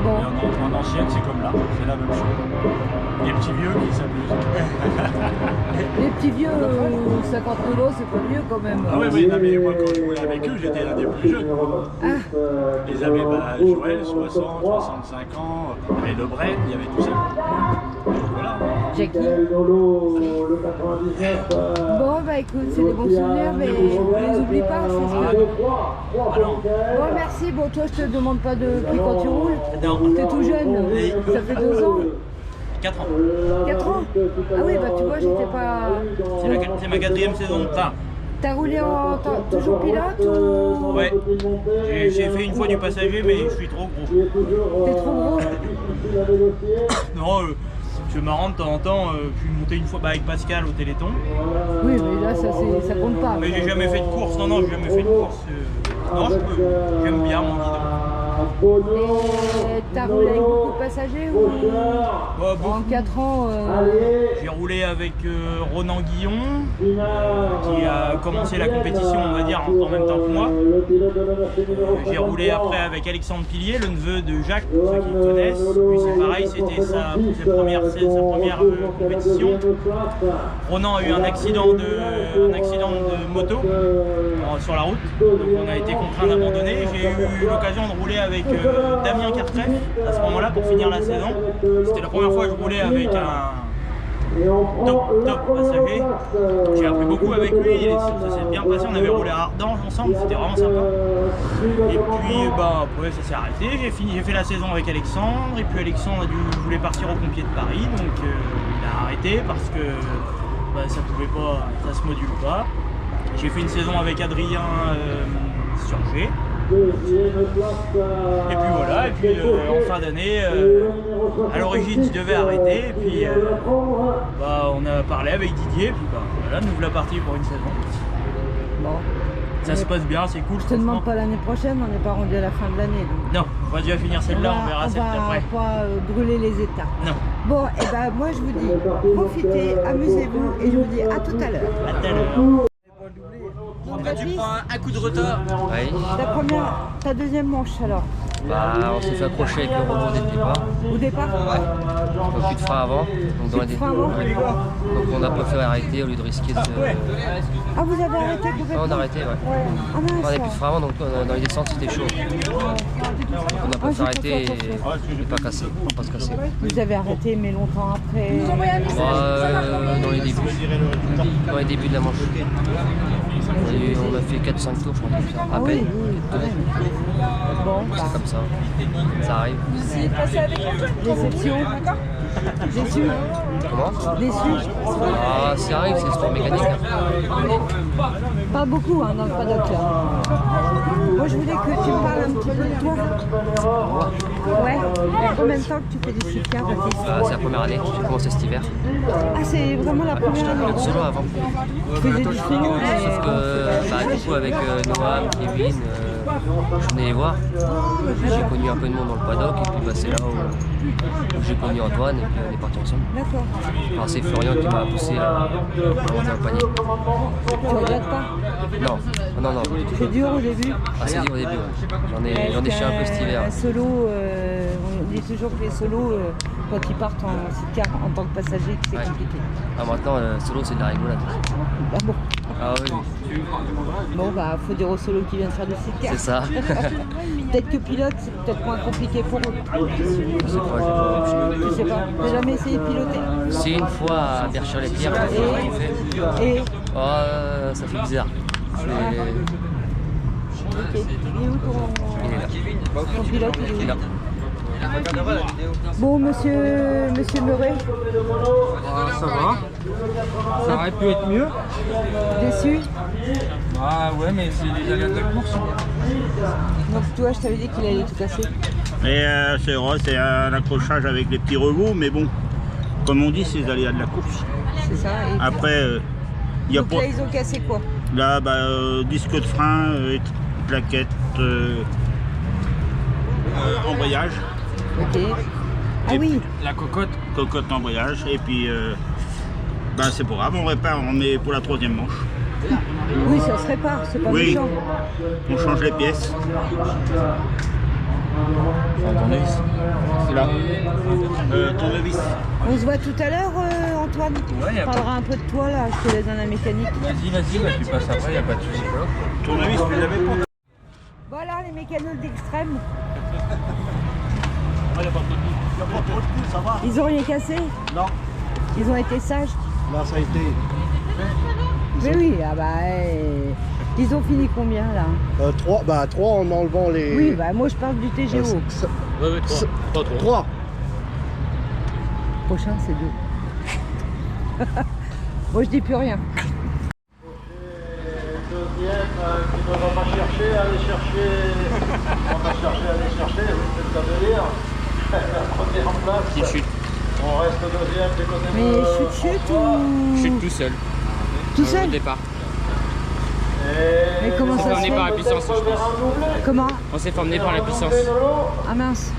Bon. Et en ancienne, c'est comme là, c'est la même chose. Les petits vieux qui s'amusent. Les petits vieux, 50 euros, c'est pas mieux quand même. Ah oui, non, mais moi quand je roulais avec eux, j'étais l'un des plus jeunes. Ah. Ils avaient Joël, 60, 65 ans, il y avait Le Bret, il y avait tout ça. Donc voilà. Jackie. Bon, bah écoute, c'est des bons souvenirs, mais on les oublie pas, c'est ça. Bon, merci. Bon, toi, je te demande pas de prix quand tu roules. Non. T'es tout jeune, ça fait 2 ans. 4 ans. 4 ans? Ah oui, bah tu vois, j'étais pas... C'est ma 4e saison. Enfin, t'as roulé toujours pilote ou... Ouais. J'ai fait une fois du passager, mais je suis trop gros. T'es trop gros? Non, c'est marrant de temps en temps. Je suis monté une fois avec Pascal au Téléthon. Oui, mais là, ça compte pas. Mais j'ai jamais fait de course. Non, j'ai jamais fait de course. Non, j'aime bien mon guidon. Et t'as roulé avec beaucoup de passagers ou... En 4 ans J'ai roulé avec Ronan Guillon, qui a commencé la compétition, on va dire, en même temps que moi. J'ai roulé après avec Alexandre Pilier, le neveu de Jacques, pour ceux qui le connaissent. Lui, c'est pareil, c'était sa première compétition. Ronan a eu un accident de moto sur la route, donc on a été contraint d'abandonner. J'ai eu l'occasion de rouler avec Damien Cartreff à ce moment-là pour finir la saison. C'était la première fois que je roulais avec un top passager. J'ai appris beaucoup avec lui, ça s'est bien passé, on avait roulé à Ardange ensemble, c'était vraiment sympa. Et puis après ça s'est arrêté, j'ai fait la saison avec Alexandre, et puis Alexandre voulait partir au Pompiers de Paris, donc il a arrêté parce que ça pouvait pas, ça se module pas. J'ai fait une saison avec Adrien Surgé. Et puis voilà, et puis en fin d'année, à l'origine je devais arrêter, et puis on a parlé avec Didier, et puis voilà, nous voilà partis pour une saison. Bon. Ça se passe bien, c'est cool. Je te demande pas l'année prochaine, on n'est pas rendu à la fin de l'année. Non, on va déjà finir celle-là, on verra celle d'après. On va pas brûler les étapes. Non. Bon, et moi je vous dis, profitez, amusez-vous, et je vous dis à tout à l'heure. À tout à l'heure. Tu prends un coup de retard. Oui. Ta deuxième manche alors? On s'est fait accrocher avec le robot dès le départ. Au départ? Ouais. Plus de frein avant. Donc, Plus de frein avant? Donc on a préféré arrêter au lieu de risquer de... Ah, vous avez arrêté complètement? On a arrêté, ouais. Ah mince. On avait plus de frein avant, donc dans les descentes c'était chaud. Donc on a préféré arrêter et pas se casser. Vous avez arrêté mais longtemps après? Dans les débuts. Dans les débuts de la manche. On a fait 4-5 tours, je crois, comme ça. À peine. Bon, c'est comme ça. Ça arrive. Déception? Déçu? Comment? Déçu? Ça arrive, c'est le sport mécanique. Pas beaucoup dans le paddock là. Moi je voulais que tu me parles un petit peu de toi. Ouais. Il y a combien de temps que tu fais du ski-car, Baptiste? C'est la première année, j'ai commencé cet hiver. Ah, c'est vraiment la première année? Le solo avant. Tu faisais du solo? Sauf que du coup avec Noam, Kevin, je venais les voir. J'ai connu un peu de monde dans le paddock et puis c'est là où j'ai connu Antoine et puis on est partis ensemble. D'accord. Alors c'est Florian qui m'a poussé à monter un panier. Tu regrettes pas? Non. C'est dur au début? C'est dur au début. J'en ai chié un peu cet hiver. Un solo, on dit toujours que les solos, quand ils partent en ski-car en tant que passager, c'est compliqué. Maintenant, le solo c'est de la rigolade. Ah bon? Ah oui. Bon, faut dire aux solos qui viennent faire du ski-car. C'est ça. Peut-être que pilote, c'est peut-être moins compliqué pour eux. Je sais pas. T'as jamais essayé de piloter? C'est une fois à Berchères-les-Pierres. Et ça fait bizarre. Ok. Il est où ton pilote? Il est là. Bon, monsieur Meuret. Ça va. Ça aurait pu être mieux. Déçu? Ouais, mais c'est les aléas de la course. Donc toi, je t'avais dit qu'il allait tout casser. Et c'est vrai, c'est un accrochage avec les petits rebouts, mais bon, comme on dit, c'est les aléas de la course. C'est ça. Après, il y a donc pas... là, ils ont cassé quoi? Là, disque de frein, plaquette, embrayage. Ok. Ah Et oui. La cocotte embrayage. Et puis, c'est pas grave, on répare, on est pour la 3e manche. Oui, ça se répare, c'est pas méchant. On change les pièces. Tournevis. C'est là. Tournevis. On se voit tout à l'heure, Antoine. Ouais, on parlera un peu de toi là, je te laisse dans la mécanique. Vas-y, tu passes après, y a pas de soucis. Tournevis, tu l'avais pas. Voilà les mécanos d'Extrême. Ils ont rien cassé? Non. Ils ont été sages? Là, ça a été. Mais oui, ils ont fini combien là? 3 en enlevant les... Oui, moi je parle du TGO. Ouais, 3. Prochain c'est 2. Moi je dis plus rien. Deuxième, qui ne va pas chercher, aller chercher. On va aller chercher, c'est le cas de dire. La première place. Qui chute. On reste deuxième du côté de... Mais chute ou... Chute tout seul. Tout seul Au départ. Mais comment ça se fait? par la puissance, je pense. Comment? On s'est fait emmener par la puissance. Ah mince.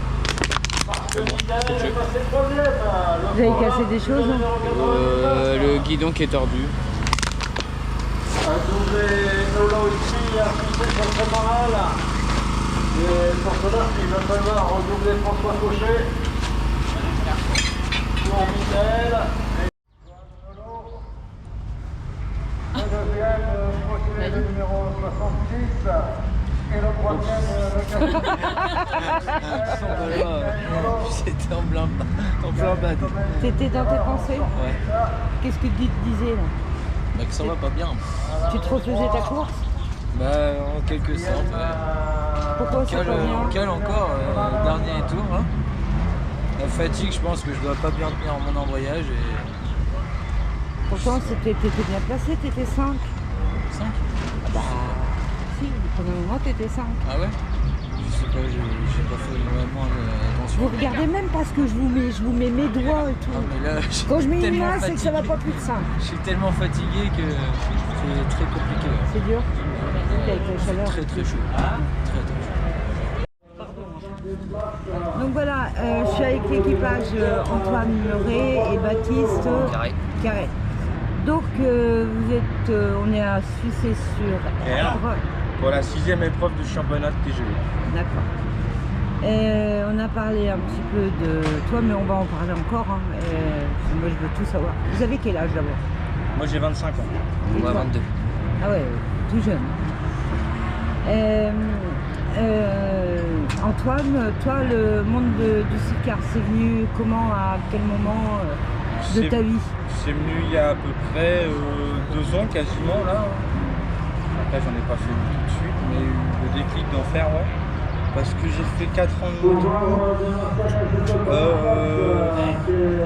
Vous avez cassé des choses? Le guidon qui est tordu. Un doublé Nolo ici, affiché sur le préparal. Et pour cela, il va falloir redoubler François Cochet. Pour Michel. Le deuxième, le numéro 66. Et le troisième, C'était en plein bad. T'étais dans tes pensées? Ouais. Qu'est-ce que tu te disais là? Que ça va pas bien. Tu te refaisais ta course? En quelque sorte, ouais. Pourquoi c'est pas bien? On cale encore, dernier tour. Hein. La fatigue, je pense que je dois pas bien tenir mon embrayage. Pourtant, t'étais bien placé, t'étais 5. 5 Si, pendant un moment, t'étais 5. Ah ouais? Je sais pas, j'ai pas fait vraiment attention. Vous regardez même pas ce que je vous mets mes doigts et tout. Ah, mais là, quand je mets une tellement main, c'est que ça va pas plus de 5. Je suis tellement fatigué que c'est très compliqué. C'est dur? Avec la chaleur. Très très chaud. Très très chaud. Donc voilà, je suis avec l'équipage Antoine Meuret et Baptiste Carré. Donc vous êtes, on est à Suissé-sur-Erdre. Pour la 6e épreuve du championnat de TGV. D'accord. On a parlé un petit peu de toi, mais on va en parler encore. Hein. Moi, je veux tout savoir. Vous avez quel âge d'abord? Moi, j'ai 25 ans. Moi, 22. Ah ouais, tout jeune. Antoine, toi, le monde du sidecar, c'est venu comment, à quel moment de ta vie? C'est venu il y a à peu près 2 ans quasiment là. Après j'en ai pas fait tout de suite, mais le déclic d'en faire, ouais. Parce que j'ai fait 4 ans de moto,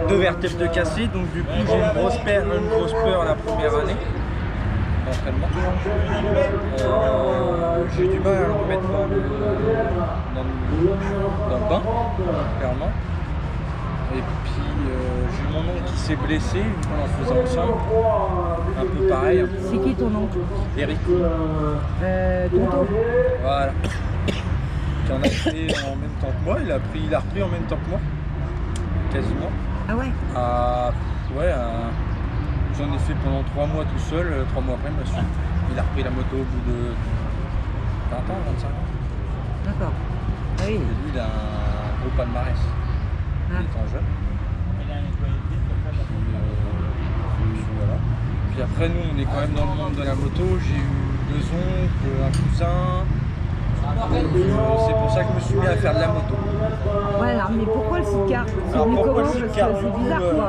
2 vertèbres de cassées, donc du coup j'ai une grosse peur la première année d'entraînement. J'ai du mal à me remettre dans le bain, clairement. Et puis j'ai mon oncle qui s'est blessé, on en faisait ensemble. Un peu pareil. C'est qui ton oncle? Eric. Tonton. Voilà. Qui en a fait en même temps que moi, il a repris en même temps que moi. Quasiment. Ah ouais? J'en ai fait pendant 3 mois tout seul, 3 mois après il a repris la moto au bout de 20 ans, 25 ans. D'accord. Ah oui. Et lui il a un gros palmarès. Il étant jeune. Puis voilà. Puis après nous on est quand même dans le monde de la moto, j'ai eu 2 oncles, un cousin. C'est pour ça que je me suis mis à faire de la moto. Voilà, mais pourquoi le sidecar? C'est Alors venu pourquoi comment? le sidecar? Parce que c'est bizarre quoi.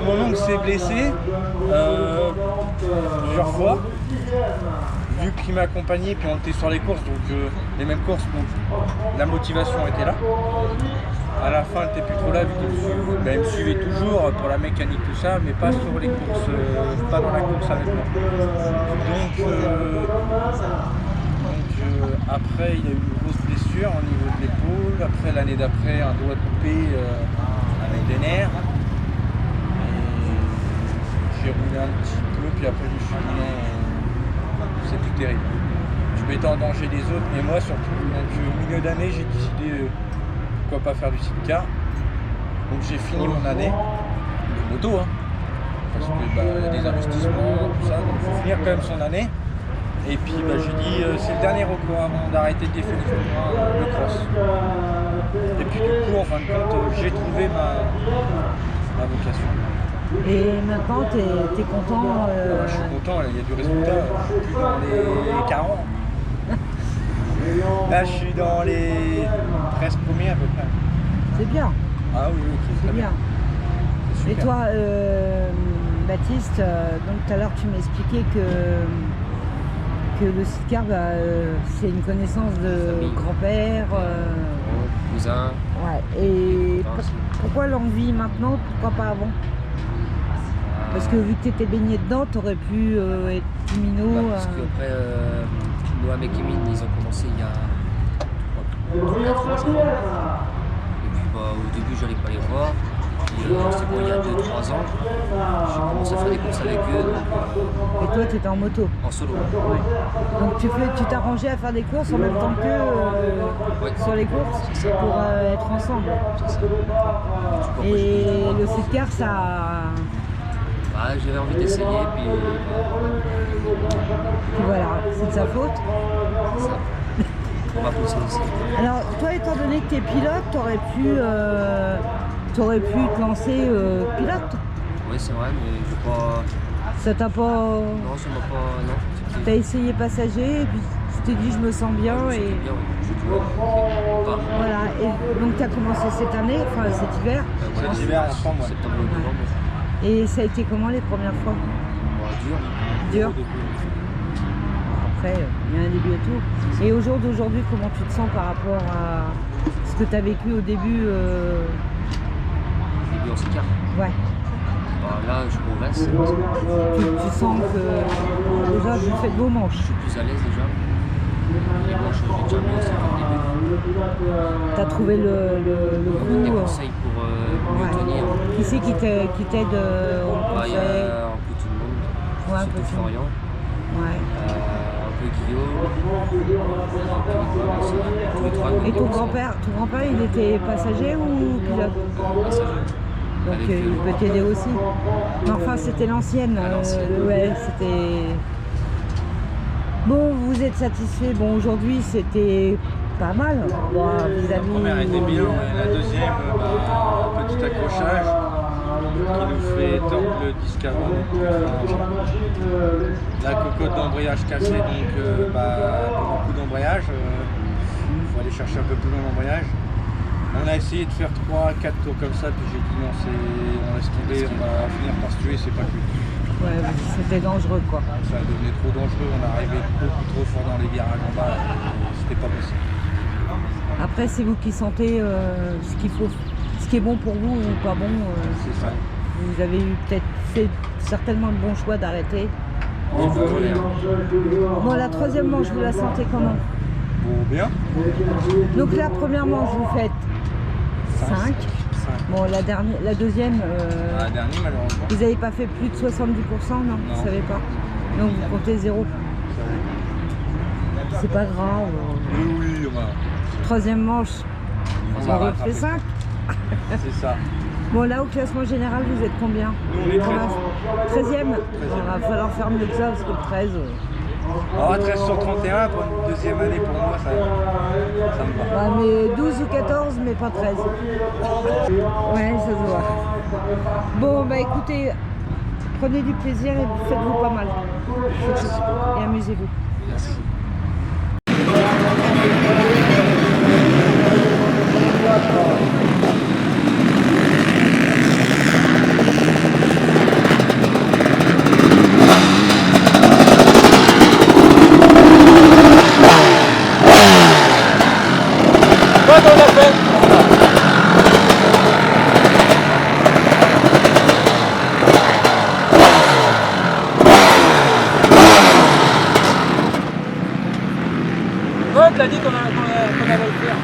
Mon oncle s'est blessé plusieurs fois. Vu qu'il m'a accompagné, puis on était sur les courses, donc les mêmes courses, donc la motivation était là. À la fin, elle n'était plus trop là, vu qu'il me suivait toujours pour la mécanique, tout ça, mais pas sur les courses, pas dans la course avec moi. Donc après, il y a eu une grosse blessure au niveau de l'épaule. Après, l'année d'après, un doigt coupé avec des nerfs. Et j'ai roulé un petit peu, puis après, je me suis mis terrible. Je mettais en danger les autres et moi surtout. Donc au milieu d'année, j'ai décidé pourquoi pas faire du sidecar. Donc j'ai fini mon année de moto, hein, parce que y a des investissements, tout ça, donc il faut finir quand même son année. Et puis j'ai dit c'est le dernier recours avant d'arrêter définitivement le cross. Et puis du coup en fin de compte j'ai trouvé ma vocation. Et maintenant t'es content Je suis content, il y a du résultat, je suis plus dans les 40. Là je suis dans les 13 premiers à peu près. C'est bien. Ah oui, c'est bien. Et toi, Baptiste, donc tout à l'heure tu m'expliquais que le sidecar, c'est une connaissance de grand-père. Cousin. Ouais. Et pourquoi l'envie maintenant, pourquoi pas avant? Parce que vu que tu étais baigné dedans, tu aurais pu être plus minot. Parce qu'après, Noam et Kevin, ils ont commencé il y a 3-4 ans. Et puis au début, j'allais pas les voir. C'est bon, il y a 2-3 ans, j'ai commencé à faire des courses avec eux. Et toi, tu étais en moto? En solo. Ouais. Donc tu t'arrangeais à faire des courses en même temps qu'eux sur les courses pour être ensemble. Et le sidecar, ça... J'avais envie d'essayer, puis voilà, c'est de sa faute. C'est ça. On va pousser aussi. Alors, toi, étant donné que tu es pilote, tu aurais pu te lancer pilote. Oui, c'est vrai, mais je pas... Ça t'a pas... Non, ça m'a pas... Non. T'as essayé passager, et puis tu t'es dit je me sens bien et... Bien, oui. Voilà, et donc tu as commencé cette année, enfin cet hiver. Cet hiver, ensemble, ouais. Septembre, novembre. Et ça a été comment les premières fois? Dur. Après, il y a un début et tout. Et au jour d'aujourd'hui, comment tu te sens par rapport à ce que tu as vécu au début Début en sidecar? Ouais. Là, je progresse. Tu sens que déjà, vous faites beaux manches. Je suis plus à l'aise déjà. Les manches, j'ai déjà mis aussi au début. Tu as trouvé le coup. Des conseils pour mieux tenir. Qui c'est qui t'aide Il y a un peu tout le monde. Ouais, un surtout peu Florian. Ouais. Un peu Guillaume. Et ton grand-père, il était passager ou pilote? Passager. Donc il peut t'aider aussi. Mais enfin, c'était l'ancienne. Ouais, c'était... Bon, vous êtes satisfait. Bon, aujourd'hui, c'était pas mal. Bon, La première était bien, et la deuxième, petit accrochage qui nous fait tordre le disque avant. La cocotte d'embrayage cassée, donc beaucoup d'embrayage. Il faut aller chercher un peu plus loin l'embrayage. On a essayé de faire 3-4 tours comme ça, puis j'ai dit non, on laisse tomber, on va finir par se tuer, c'est pas cool. Ouais, c'était dangereux quoi. Ça devenait trop dangereux, on arrivait beaucoup trop fort dans les virages en bas, c'était pas possible. Après, c'est vous qui sentez ce qu'il faut, ce qui est bon pour vous ou pas bon. C'est ça. Vous avez eu peut-être fait certainement le bon choix d'arrêter. Bon, la troisième manche, vous la sentez comment? Bon, bien. Donc la première manche, vous faites 5. Bon, la deuxième, La dernière, malheureusement. vous n'avez pas fait plus de 70%, non? Vous savez pas. Donc vous comptez 0. C'est pas grave. Oui, on va. Troisième manche, on refait 5. C'est ça. Bon, là, au classement général, vous êtes combien? Nous, on est 13e. Il va falloir faire mieux que ça, parce que le 13... 13 sur 31 pour une deuxième année, pour moi, ça me va. Ouais, mais 12 ou 14, mais pas 13. Ouais, ça se voit. Bon, bah écoutez, prenez du plaisir et faites-vous pas mal. Et amusez-vous. Merci. On a dit qu'on allait le faire.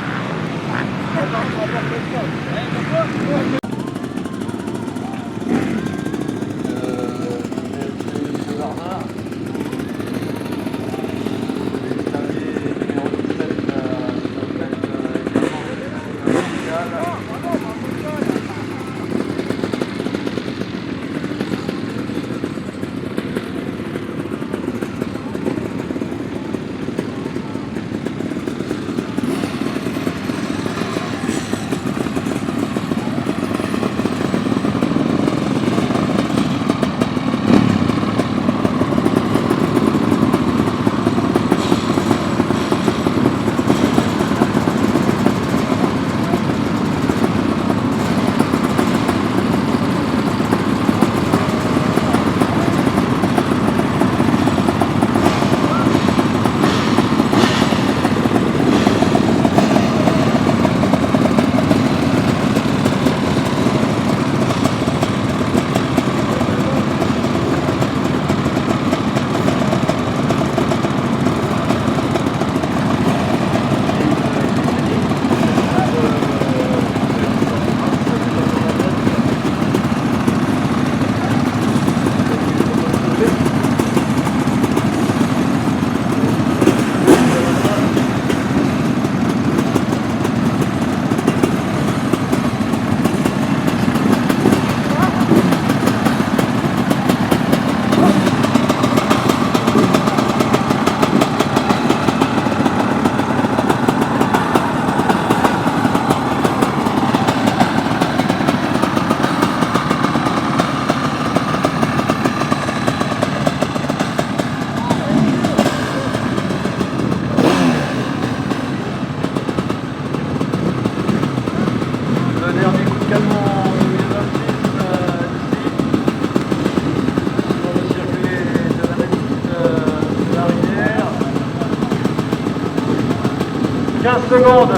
15 secondes.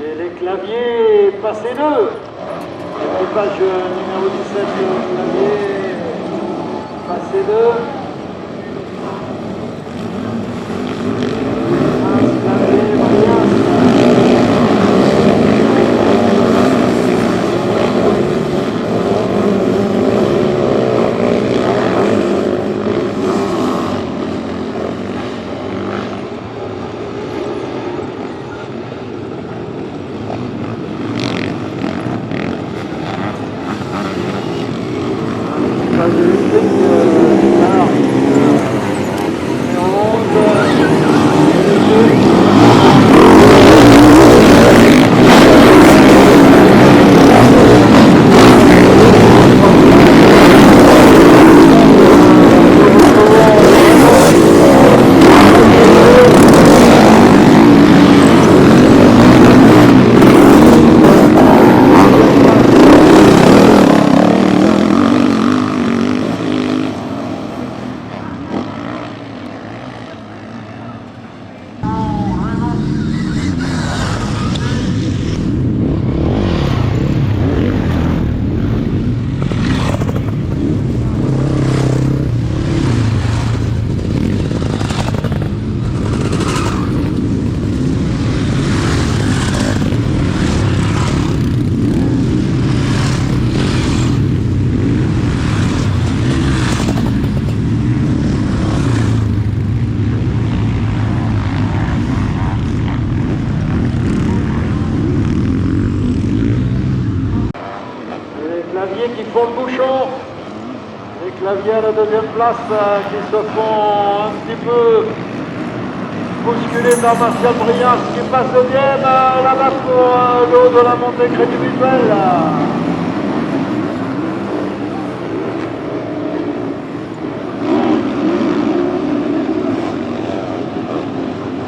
Et les claviers passez deux. Équipage numéro 17 clavier passez deux. Qui font le bouchon, les claviers à la deuxième place qui se font un petit peu bousculer par Martial Brias qui passe deuxième là-bas pour le haut de la montée Crédit Mutuel.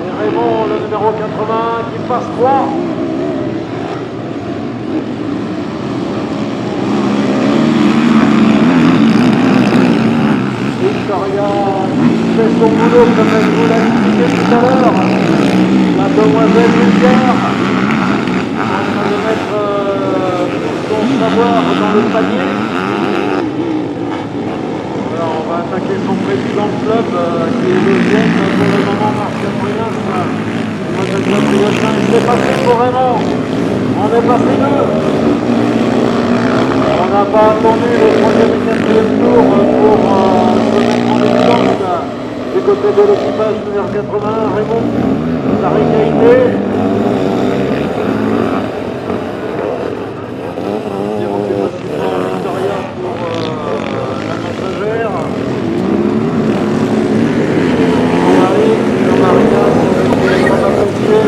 Et Raymond, le numéro 80 qui passe 3. Fait son boulot comme elle vous l'a expliqué tout à l'heure. La demoiselle Lucière en train de mettre son savoir dans le panier. Voilà, on va attaquer son président de club qui est deuxième pour le moment, Martial Brias. C'est passé pour Raymond. On est passé deux. On n'a pas attendu le troisième et quatrième tour pour se mettre en évidence. Du côté de l'équipage numéro 81, Raymond, la réalité. Victoria pour la passagère. Jean-Marie, on va apprécier.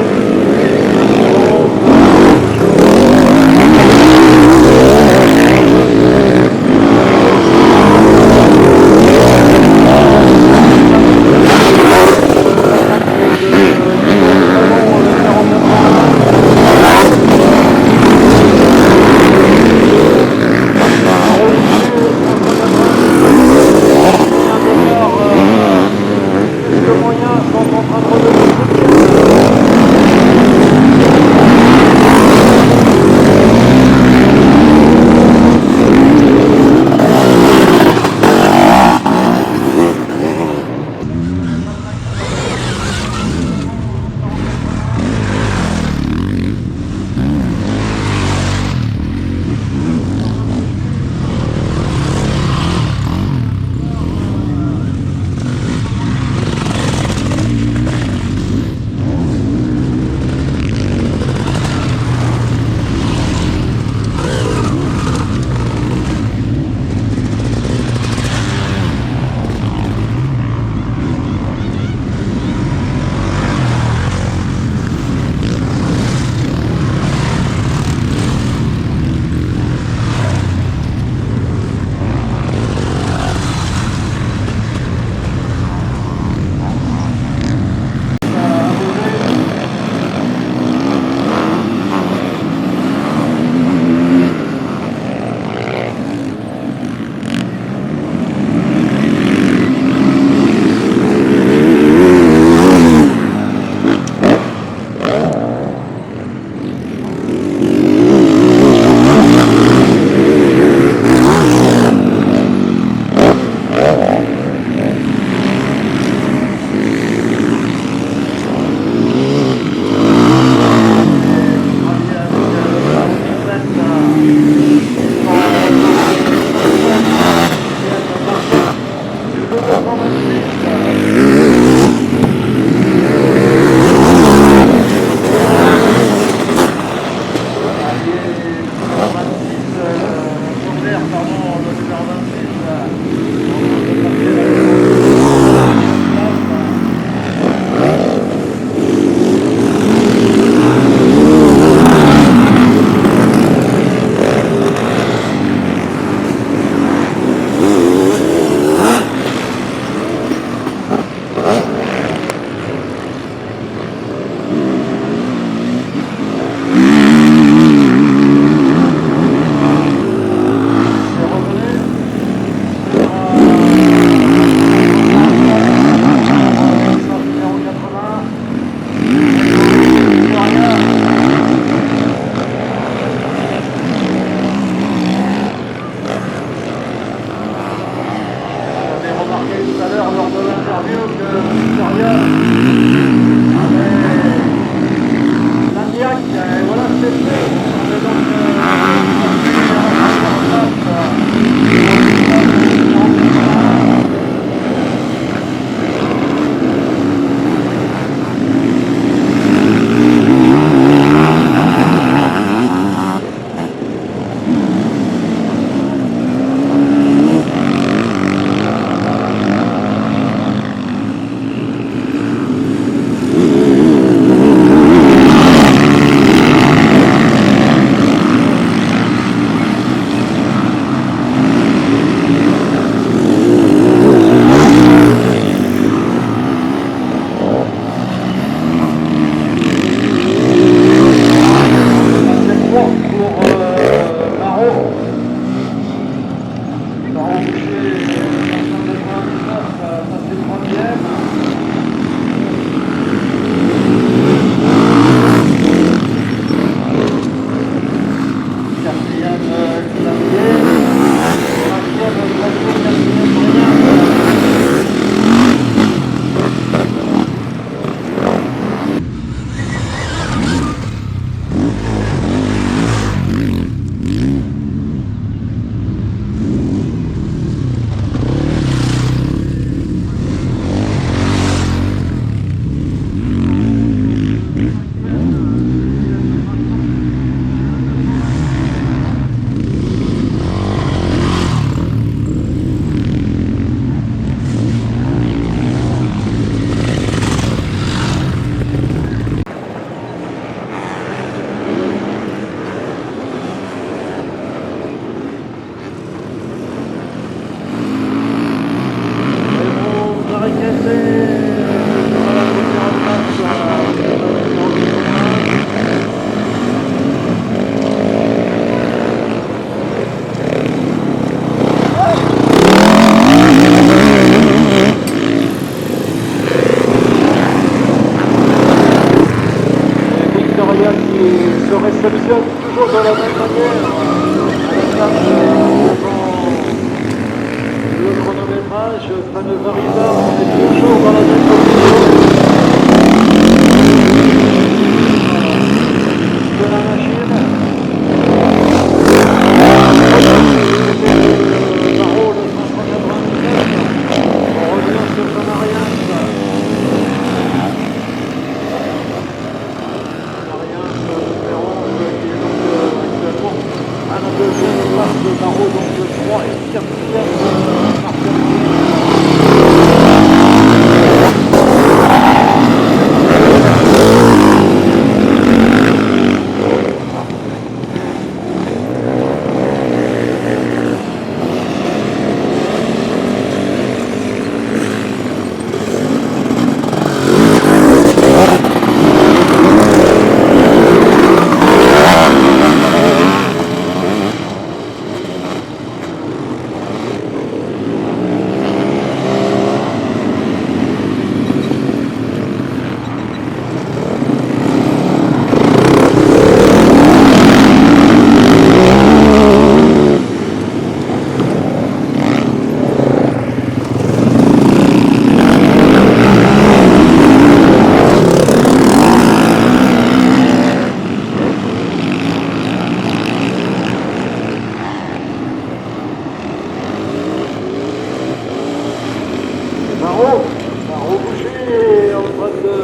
Bordeaux. La roue bouchée est en train de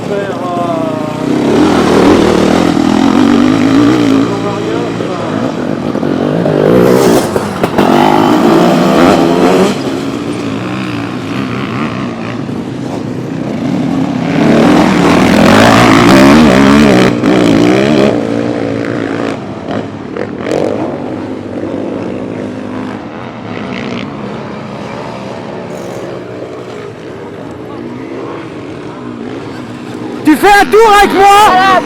faire Tu fais un tour avec moi?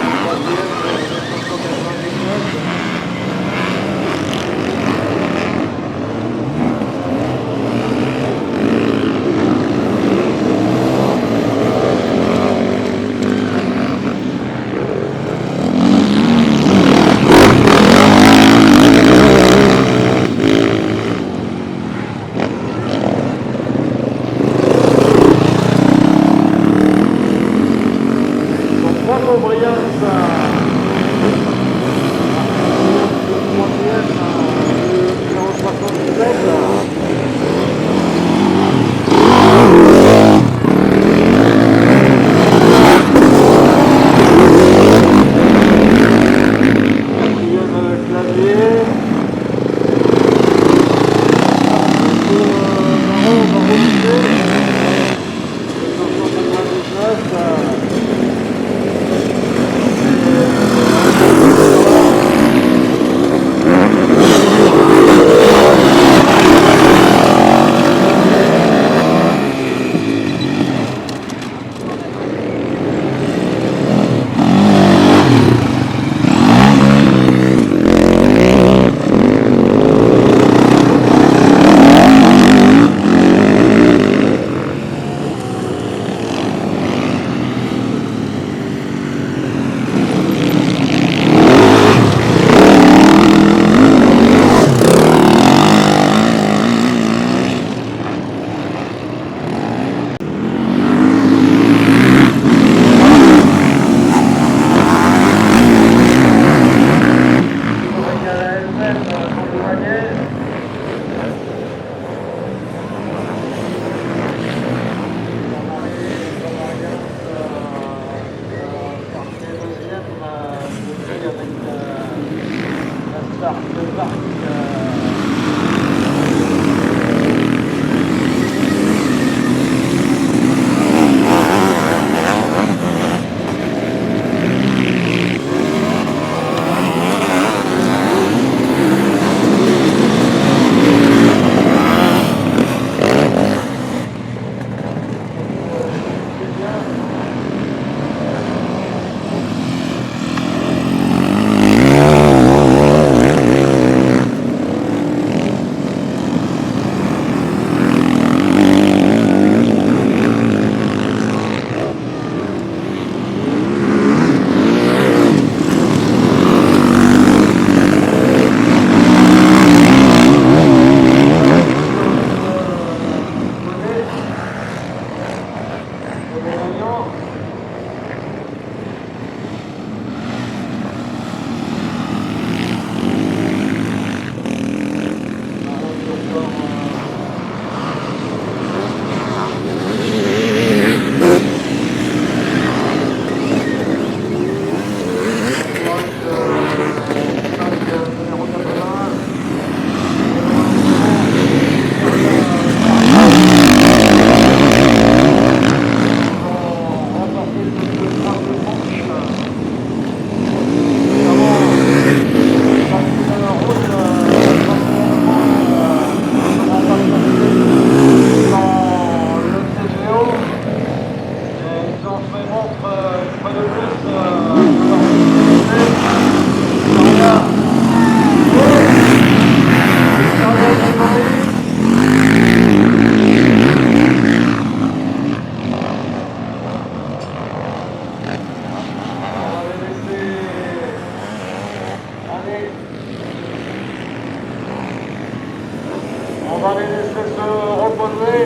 On va les laisser se reposer.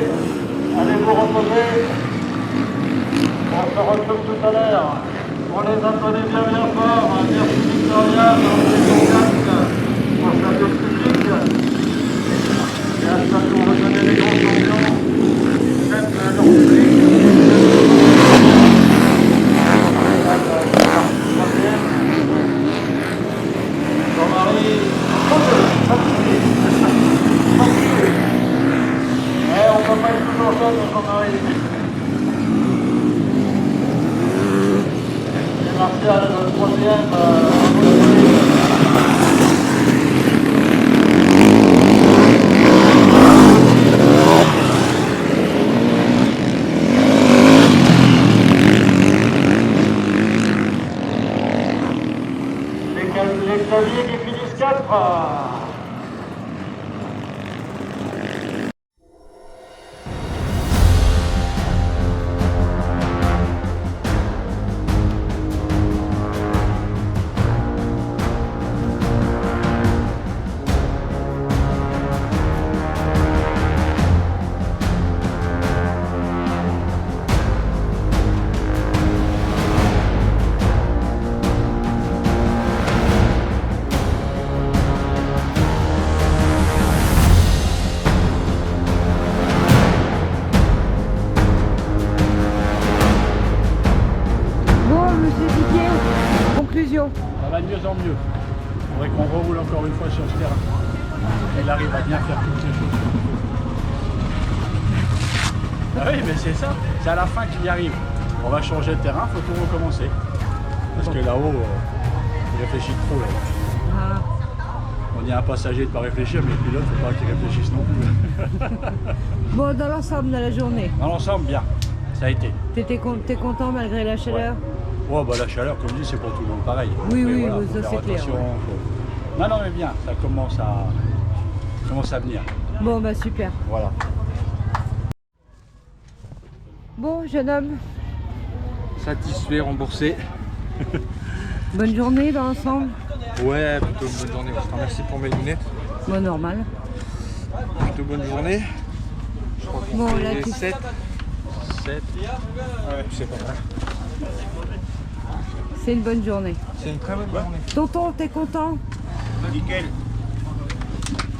Allez vous reposer. On se retrouve tout à l'heure. On les applaudit bien bien fort. Merci Victoria, merci ton casque pour sa publique. Et à chaque fois, vous donnez les grands champions. Faites leur passer à le troisième. Les claviers qui finissent 4. Conclusion. Ça va de mieux en mieux. Il faudrait qu'on reroule encore une fois sur ce terrain. Il arrive à bien faire toutes les choses. Ah oui, mais c'est ça. C'est à la fin qu'il y arrive. On va changer de terrain, il faut tout recommencer. Parce que là-haut, il réfléchit trop. Là. Ah. On dit à un passager de ne pas réfléchir, mais le pilote, il ne faut pas qu'il réfléchisse non plus. Bon, dans l'ensemble de la journée. Dans l'ensemble, bien. Ça a été. T'es content malgré la chaleur? Ouais, bah la chaleur, comme je dis, c'est pour tout le monde pareil. Oui, mais oui, voilà, ça c'est clair. Ouais. Non, non, mais bien, ça commence à venir. Bon, bah super. Voilà. Bon, jeune homme. Satisfait, remboursé. Bonne journée dans l'ensemble? Ouais, plutôt une bonne journée. Je te remercie pour mes lunettes. Bon, normal. Plutôt bonne journée. Je crois qu'on Bon, fait là, tu... 7. 7. Ouais, je sais pas. C'est une bonne journée. C'est une très bonne journée. Tonton, t'es content? Nickel.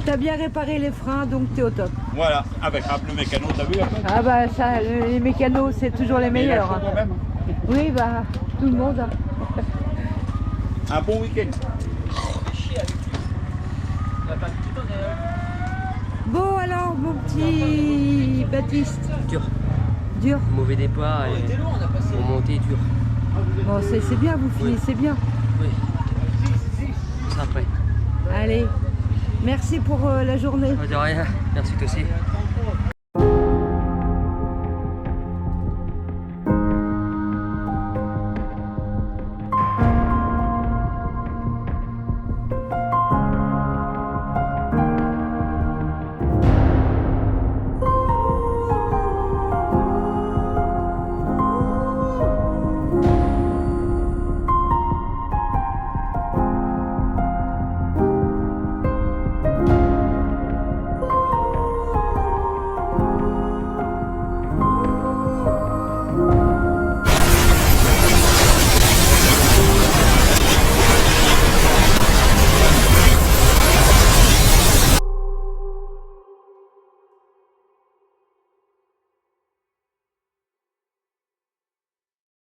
T'as bien réparé les freins, donc t'es au top. Voilà, avec un pneu mécano, t'as vu après? Ah bah ça, les mécanos, c'est toujours les meilleurs. quand même. Oui, bah, tout le monde. Un bon week-end. Bon alors, mon petit Baptiste. Dur. Dur. Mauvais départ et on montait dur. Bon, c'est bien, vous finissez bien. Oui. Ça après. Allez, merci pour la journée. De rien. Merci toi aussi.